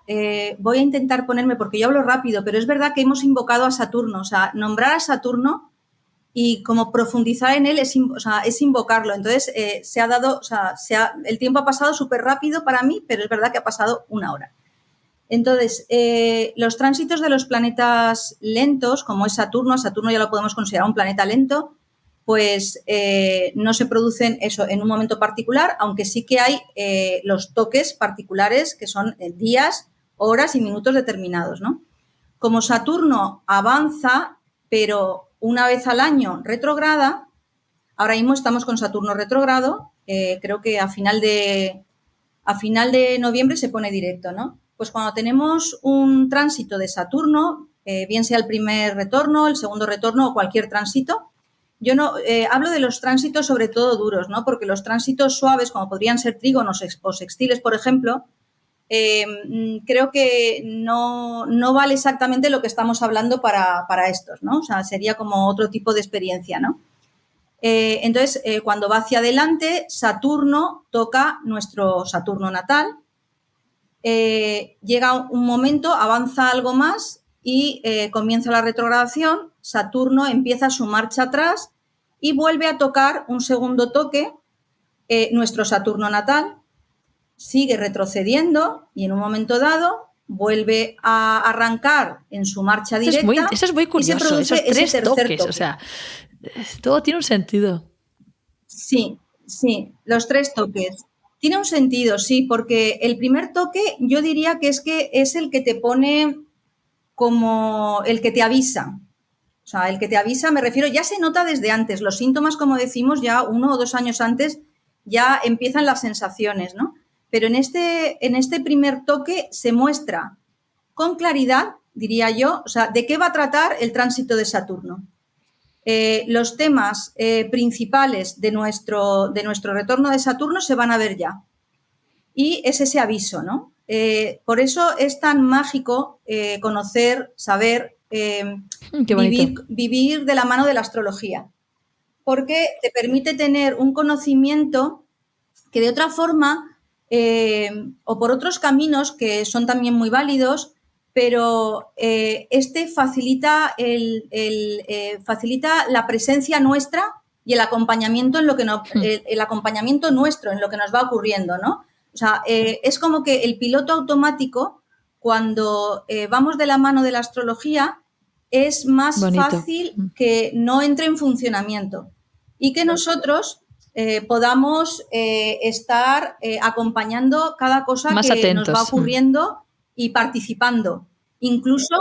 voy a intentar ponerme, porque yo hablo rápido, pero es verdad que hemos invocado a Saturno, o sea, nombrar a Saturno y como profundizar en él es invocarlo. Entonces, se ha dado, el tiempo ha pasado súper rápido para mí, pero es verdad que ha pasado una hora. Entonces, los tránsitos de los planetas lentos, como es Saturno, Saturno ya lo podemos considerar un planeta lento, pues no se producen eso en un momento particular, aunque sí que hay los toques particulares que son días, horas y minutos determinados, ¿no? Como Saturno avanza, pero una vez al año retrograda, ahora mismo estamos con Saturno retrógrado, creo que a final de noviembre se pone directo, ¿no? Pues cuando tenemos un tránsito de Saturno, bien sea el primer retorno, el segundo retorno o cualquier tránsito, yo no hablo de los tránsitos sobre todo duros, ¿no? Porque los tránsitos suaves, como podrían ser trígonos o sextiles, por ejemplo, creo que no vale exactamente lo que estamos hablando para estos, ¿no? O sea, sería como otro tipo de experiencia, ¿no? Entonces, cuando va hacia adelante, Saturno toca nuestro Saturno natal, llega un momento, avanza algo más y comienza la retrogradación, Saturno empieza su marcha atrás y vuelve a tocar un segundo toque, nuestro Saturno natal, sigue retrocediendo y en un momento dado vuelve a arrancar en su marcha directa. Eso es muy curioso, y se produce esos tres toques, toque. O sea, todo tiene un sentido. Sí, los tres toques. Tiene un sentido, sí, porque el primer toque yo diría que es el que te pone como el que te avisa. O sea, el que te avisa, me refiero, ya se nota desde antes. Los síntomas, como decimos, ya 1 o 2 años antes ya empiezan las sensaciones, ¿no? Pero en este primer toque se muestra con claridad, diría yo, o sea, de qué va a tratar el tránsito de Saturno. Los temas principales de nuestro retorno de Saturno se van a ver ya. Y es ese aviso, ¿no? Por eso es tan mágico conocer, saber, vivir de la mano de la astrología. Porque te permite tener un conocimiento que de otra forma, o por otros caminos que son también muy válidos, pero facilita facilita la presencia nuestra y el acompañamiento en lo que el acompañamiento nuestro en lo que nos va ocurriendo, ¿no? O sea, es como que el piloto automático, cuando vamos de la mano de la astrología, es más fácil que no entre en funcionamiento y que nosotros podamos estar acompañando cada cosa más que atentos, nos va ocurriendo y participando. Incluso,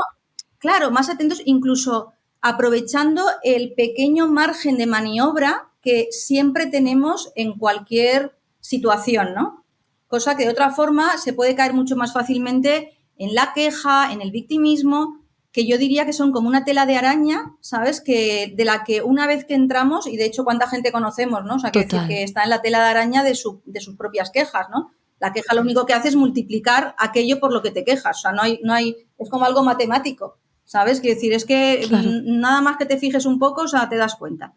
claro, más atentos, incluso aprovechando el pequeño margen de maniobra que siempre tenemos en cualquier situación, ¿no? Cosa que de otra forma se puede caer mucho más fácilmente en la queja, en el victimismo, que yo diría que son como una tela de araña, ¿sabes? Que de la que una vez que entramos, y de hecho cuánta gente conocemos, ¿no? O sea, que está en la tela de araña de sus propias quejas, ¿no? La queja lo único que hace es multiplicar aquello por lo que te quejas. O sea, no hay es como algo matemático, ¿sabes? Quiero decir, es que nada más que te fijes un poco, o sea, te das cuenta.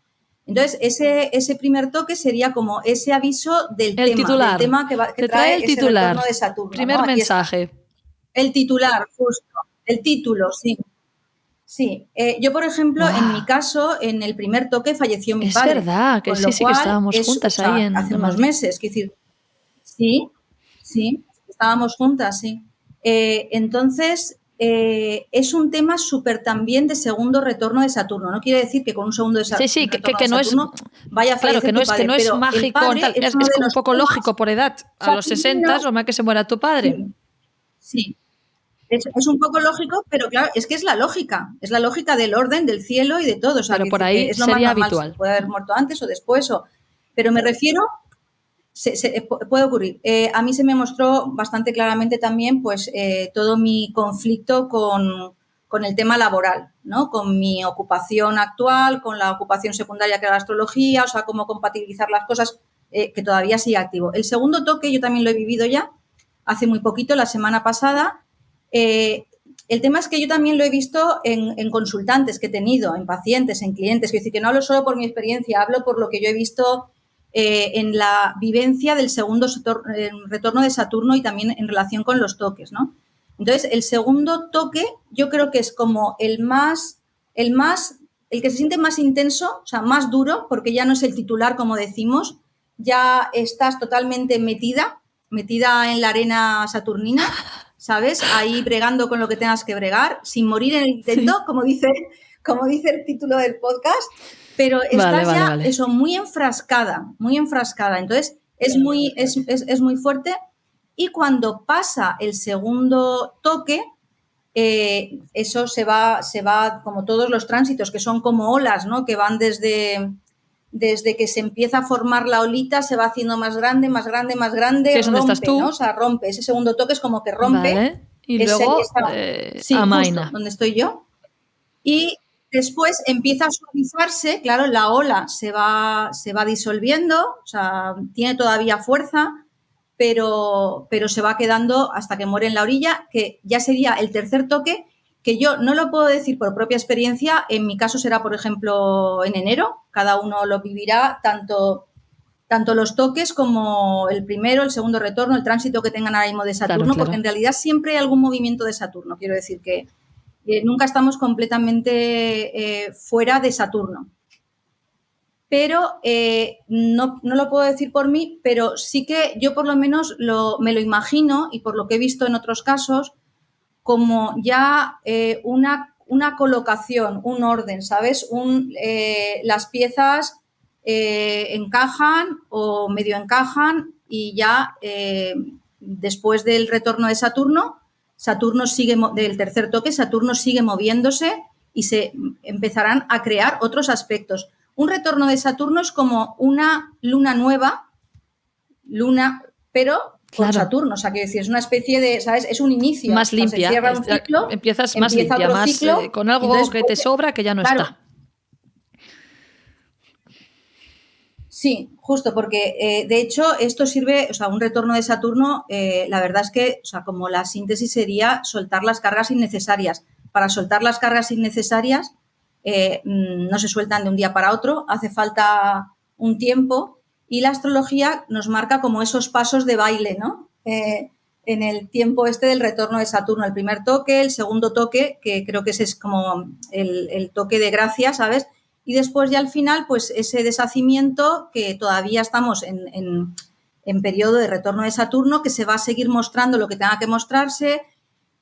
Entonces, ese primer toque sería como ese aviso del tema que trae el titular, retorno de Saturno. Primer mensaje. El titular, justo. El título, sí. Sí. Yo, por ejemplo, en mi caso, en el primer toque falleció mi padre. Es verdad, que sí, que estábamos juntas ahí. Hace unos meses, es decir, sí, estábamos juntas, sí. Entonces, es un tema súper también de segundo retorno de Saturno. No quiere decir que con un segundo de Saturno, que no Saturno vaya a fallecer tu padre, que no es mágico, es como un poco lógico por edad. A los 60 es normal que se muera tu padre. Sí. Es un poco lógico, pero claro, es que es la lógica del orden, del cielo y de todo. O sea, pero por ahí es lo sería más normal, habitual. Puede haber muerto antes o después, pero me refiero, puede ocurrir. A mí se me mostró bastante claramente también pues todo mi conflicto con el tema laboral, ¿no? Con mi ocupación actual, con la ocupación secundaria que era la astrología, o sea, cómo compatibilizar las cosas, que todavía sigue activo. El segundo toque yo también lo he vivido ya, hace muy poquito, la semana pasada. El tema es que yo también lo he visto en consultantes que he tenido, en pacientes, en clientes. Es decir, que no hablo solo por mi experiencia, hablo por lo que yo he visto en la vivencia del segundo retorno de Saturno y también en relación con los toques, ¿no? Entonces, el segundo toque yo creo que es como el que se siente más intenso, o sea, más duro, porque ya no es el titular, como decimos, ya estás totalmente metida en la arena saturnina, ¿sabes? Ahí bregando con lo que tengas que bregar, sin morir en el intento, sí. como dice el título del podcast, pero estás vale. Eso, muy enfrascada. Entonces, es muy fuerte. Y cuando pasa el segundo toque, eso se va, como todos los tránsitos, que son como olas, ¿no? Que van desde que se empieza a formar la olita, se va haciendo más grande, ¿Qué es donde estás tú? ¿no? O sea, rompe. Ese segundo toque es como que rompe. Vale. Y luego amaina. Justo donde estoy yo. Y Después empieza a suavizarse, claro, la ola se va disolviendo, o sea, tiene todavía fuerza, pero se va quedando hasta que muere en la orilla, que ya sería el tercer toque, que yo no lo puedo decir por propia experiencia. En mi caso será, por ejemplo, en enero. Cada uno lo vivirá, tanto los toques como el primero, el segundo retorno, el tránsito que tengan ahora mismo de Saturno, claro. Porque en realidad siempre hay algún movimiento de Saturno. Quiero decir que nunca estamos completamente fuera de Saturno. Pero no lo puedo decir por mí, pero sí que yo por lo menos me lo imagino, y por lo que he visto en otros casos, como ya una colocación, un orden, ¿sabes? Las piezas encajan o medio encajan, y ya después del retorno de Saturno del tercer toque, Saturno sigue moviéndose y se empezarán a crear otros aspectos. Un retorno de Saturno es como una luna nueva, pero con Saturno, o sea, quiero decir, es una especie de, ¿sabes? Es un inicio. Más limpia. Se cierra un ciclo, empiezas más limpia, más ciclo, con algo entonces, que te sobra que ya no está. Sí, justo, porque de hecho esto sirve, o sea, un retorno de Saturno, la verdad es que, o sea, como la síntesis sería soltar las cargas innecesarias. Para soltar las cargas innecesarias no se sueltan de un día para otro, hace falta un tiempo, y la astrología nos marca como esos pasos de baile, ¿no? En el tiempo del retorno de Saturno, el primer toque, el segundo toque, que creo que ese es como el toque de gracia, ¿sabes? Y después ya al final, pues ese deshacimiento, que todavía estamos en periodo de retorno de Saturno, que se va a seguir mostrando lo que tenga que mostrarse,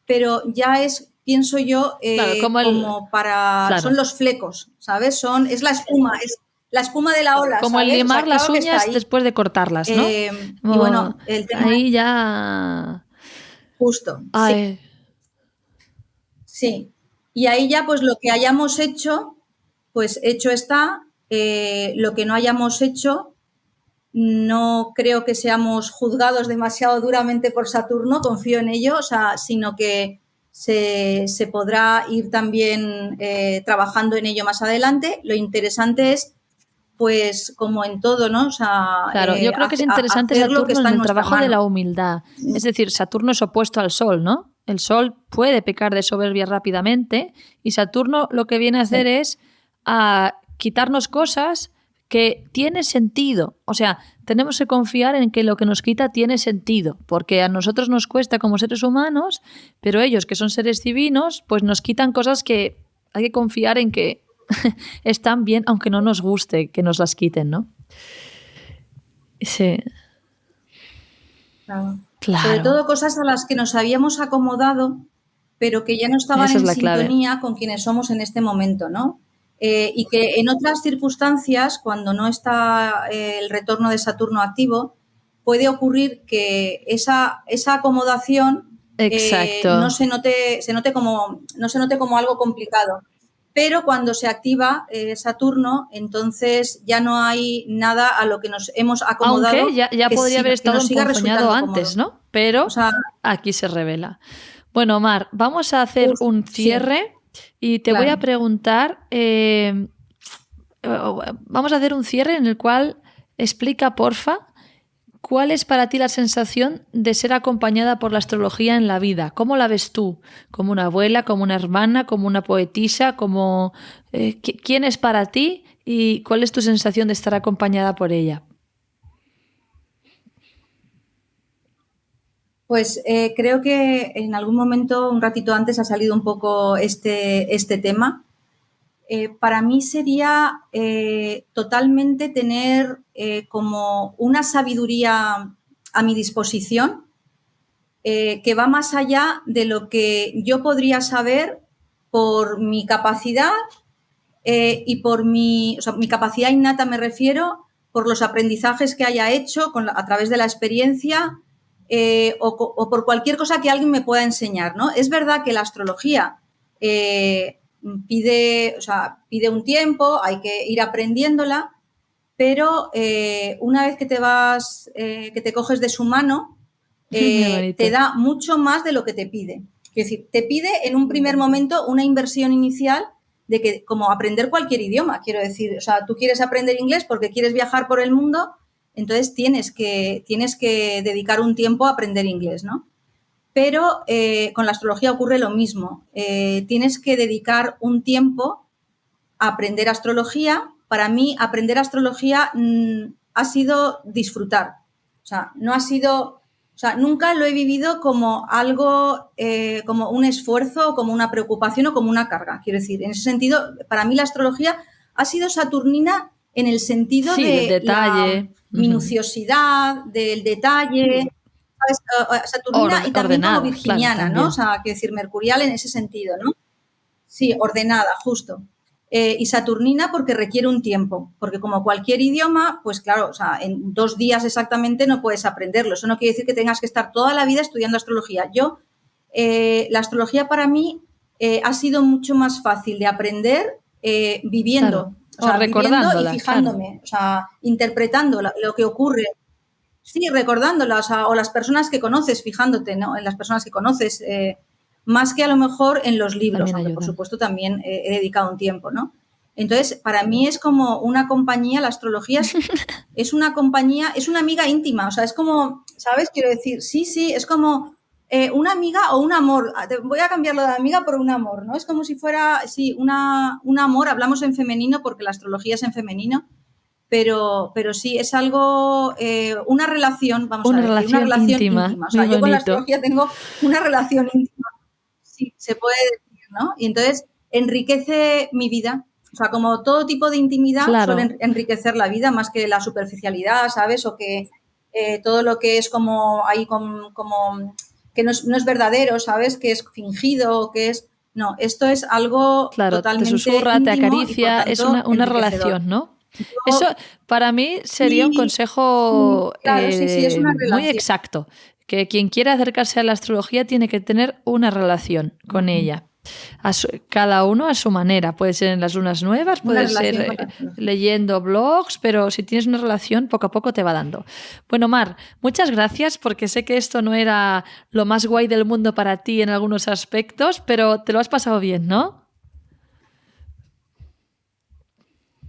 pero ya es, pienso yo, claro, como para... Claro. Son los flecos, ¿sabes? Es la espuma, es la espuma de la ola, como ¿sabes? El limar, o sea, claro, las uñas después de cortarlas, ¿no? Y bueno, el tema ahí ya... Justo, sí. Sí. Y ahí ya, pues lo que hayamos hecho, pues hecho está. Lo que no hayamos hecho, no creo que seamos juzgados demasiado duramente por Saturno, confío en ello, o sea, sino que se podrá ir también trabajando en ello más adelante. Lo interesante es, pues, como en todo, ¿no? O sea, claro, yo creo que es interesante Saturno que está en el trabajo mano. De la humildad. Es decir, Saturno es opuesto al Sol, ¿no? El Sol puede pecar de soberbia rápidamente, y Saturno lo que viene a hacer es a quitarnos cosas que tiene sentido. O sea, tenemos que confiar en que lo que nos quita tiene sentido, porque a nosotros nos cuesta como seres humanos, pero ellos, que son seres divinos, pues nos quitan cosas que hay que confiar en que están bien, aunque no nos guste que nos las quiten, ¿no? Sí. Claro. Sobre todo cosas a las que nos habíamos acomodado, pero que ya no estaban en sintonía con quienes somos en este momento, ¿no? Y que en otras circunstancias, cuando no está el retorno de Saturno activo, puede ocurrir que esa acomodación no se note como algo complicado. Pero cuando se activa Saturno, entonces ya no hay nada a lo que nos hemos acomodado. Aunque ya podría haber estado emponzoñado antes, ¿no? Pero o sea, aquí se revela. Bueno, Mar, vamos a hacer un cierre y te voy a preguntar... vamos a hacer un cierre en el cual explica, porfa, ¿cuál es para ti la sensación de ser acompañada por la astrología en la vida? ¿Cómo la ves tú? ¿Como una abuela, como una hermana, como una poetisa? Como, ¿quién es para ti y cuál es tu sensación de estar acompañada por ella? Pues creo que en algún momento, un ratito antes, ha salido un poco este tema. Para mí sería totalmente tener como una sabiduría a mi disposición que va más allá de lo que yo podría saber por mi capacidad y por mi capacidad innata, me refiero, por los aprendizajes que haya hecho a través de la experiencia o por cualquier cosa que alguien me pueda enseñar, ¿no? Es verdad que la astrología pide un tiempo, hay que ir aprendiéndola, pero una vez que que te coges de su mano, te da mucho más de lo que te pide. Es decir, te pide en un primer momento una inversión inicial de que como aprender cualquier idioma, quiero decir, o sea, tú quieres aprender inglés porque quieres viajar por el mundo, entonces tienes que dedicar un tiempo a aprender inglés, ¿no? Pero con la astrología ocurre lo mismo. Tienes que dedicar un tiempo a aprender astrología. Para mí, aprender astrología ha sido disfrutar. O sea, no ha sido... O sea, nunca lo he vivido como algo, como un esfuerzo, como una preocupación o como una carga. Quiero decir, en ese sentido, para mí la astrología ha sido saturnina en el sentido del de detalle, la minuciosidad, del detalle, ¿sabes? Saturnina y también como virginiana, claro, ¿no? O sea, quiero decir, mercurial en ese sentido, ¿no? Sí, ordenada, justo. Y saturnina porque requiere un tiempo, porque como cualquier idioma, pues claro, o sea, en 2 días exactamente no puedes aprenderlo. Eso no quiere decir que tengas que estar toda la vida estudiando astrología. La astrología para mí ha sido mucho más fácil de aprender viviendo, claro. viviendo y fijándome, claro. O sea, interpretando lo que ocurre. Sí, recordándola, o las personas que conoces, fijándote, ¿no? En las personas que conoces, más que a lo mejor en los libros, aunque por supuesto también he dedicado un tiempo, ¿no? Entonces, para mí es como una compañía, la astrología es una compañía, es una amiga íntima, o sea, es como, ¿sabes? Quiero decir, sí, es como una amiga o un amor. Voy a cambiarlo de amiga por un amor, ¿no? Es como si fuera, sí, un amor, hablamos en femenino porque la astrología es en femenino, pero sí, es algo, una relación, vamos a decir, una relación íntima. O sea, yo con la astrología tengo una relación íntima, sí, se puede decir, ¿no? Y entonces enriquece mi vida. O sea, como todo tipo de intimidad suele enriquecer la vida más que la superficialidad, ¿sabes? O que todo lo que es como ahí, como que no es verdadero, ¿sabes? Que es fingido, que es... No, esto es algo totalmente te susurra, íntimo, te acaricia, y por tanto, es una relación, ¿no? Eso para mí sería un consejo claro, sí, es una relación muy exacto, que quien quiera acercarse a la astrología tiene que tener una relación con ella. Cada uno a su manera. Puede ser en las lunas nuevas, puede ser leyendo blogs, pero si tienes una relación, poco a poco te va dando. Bueno, Mar, muchas gracias porque sé que esto no era lo más guay del mundo para ti en algunos aspectos, pero te lo has pasado bien, ¿no?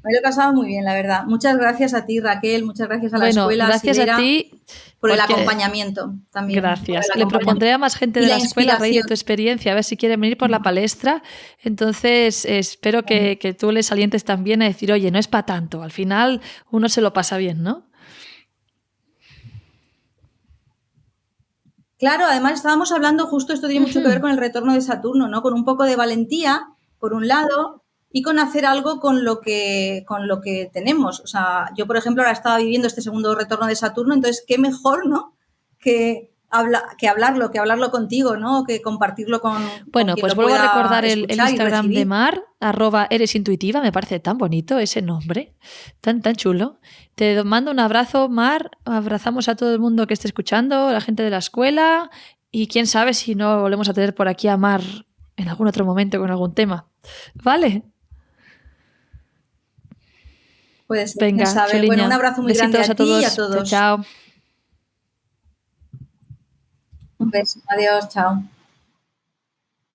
Me lo he pasado muy bien, la verdad. Muchas gracias a ti, Raquel. Muchas gracias a la escuela. Gracias Sidera, a ti. Por el acompañamiento también. Gracias. Le propondré a más gente de la escuela a raíz de tu experiencia, a ver si quieren venir por la palestra. Entonces, espero que tú les alientes también a decir, oye, no es para tanto. Al final uno se lo pasa bien, ¿no? Claro, además estábamos hablando, justo esto tiene mucho que ver con el retorno de Saturno, ¿no? Con un poco de valentía, por un lado, y con hacer algo con lo que tenemos. O sea, yo, por ejemplo, ahora estaba viviendo este segundo retorno de Saturno, entonces, qué mejor, ¿no? Que hablarlo contigo, ¿no? Que compartirlo con Bueno, quien pues lo vuelvo a pueda recordar el Instagram de Mar, @eresintuitiva, me parece tan bonito ese nombre, tan chulo. Te mando un abrazo, Mar, abrazamos a todo el mundo que esté escuchando, a la gente de la escuela, y quién sabe si no volvemos a tener por aquí a Mar en algún otro momento con algún tema. ¿Vale? Pues venga, chuliña. Bueno, un abrazo muy grande a ti y a todos. Chao. Un beso. Adiós. Chao.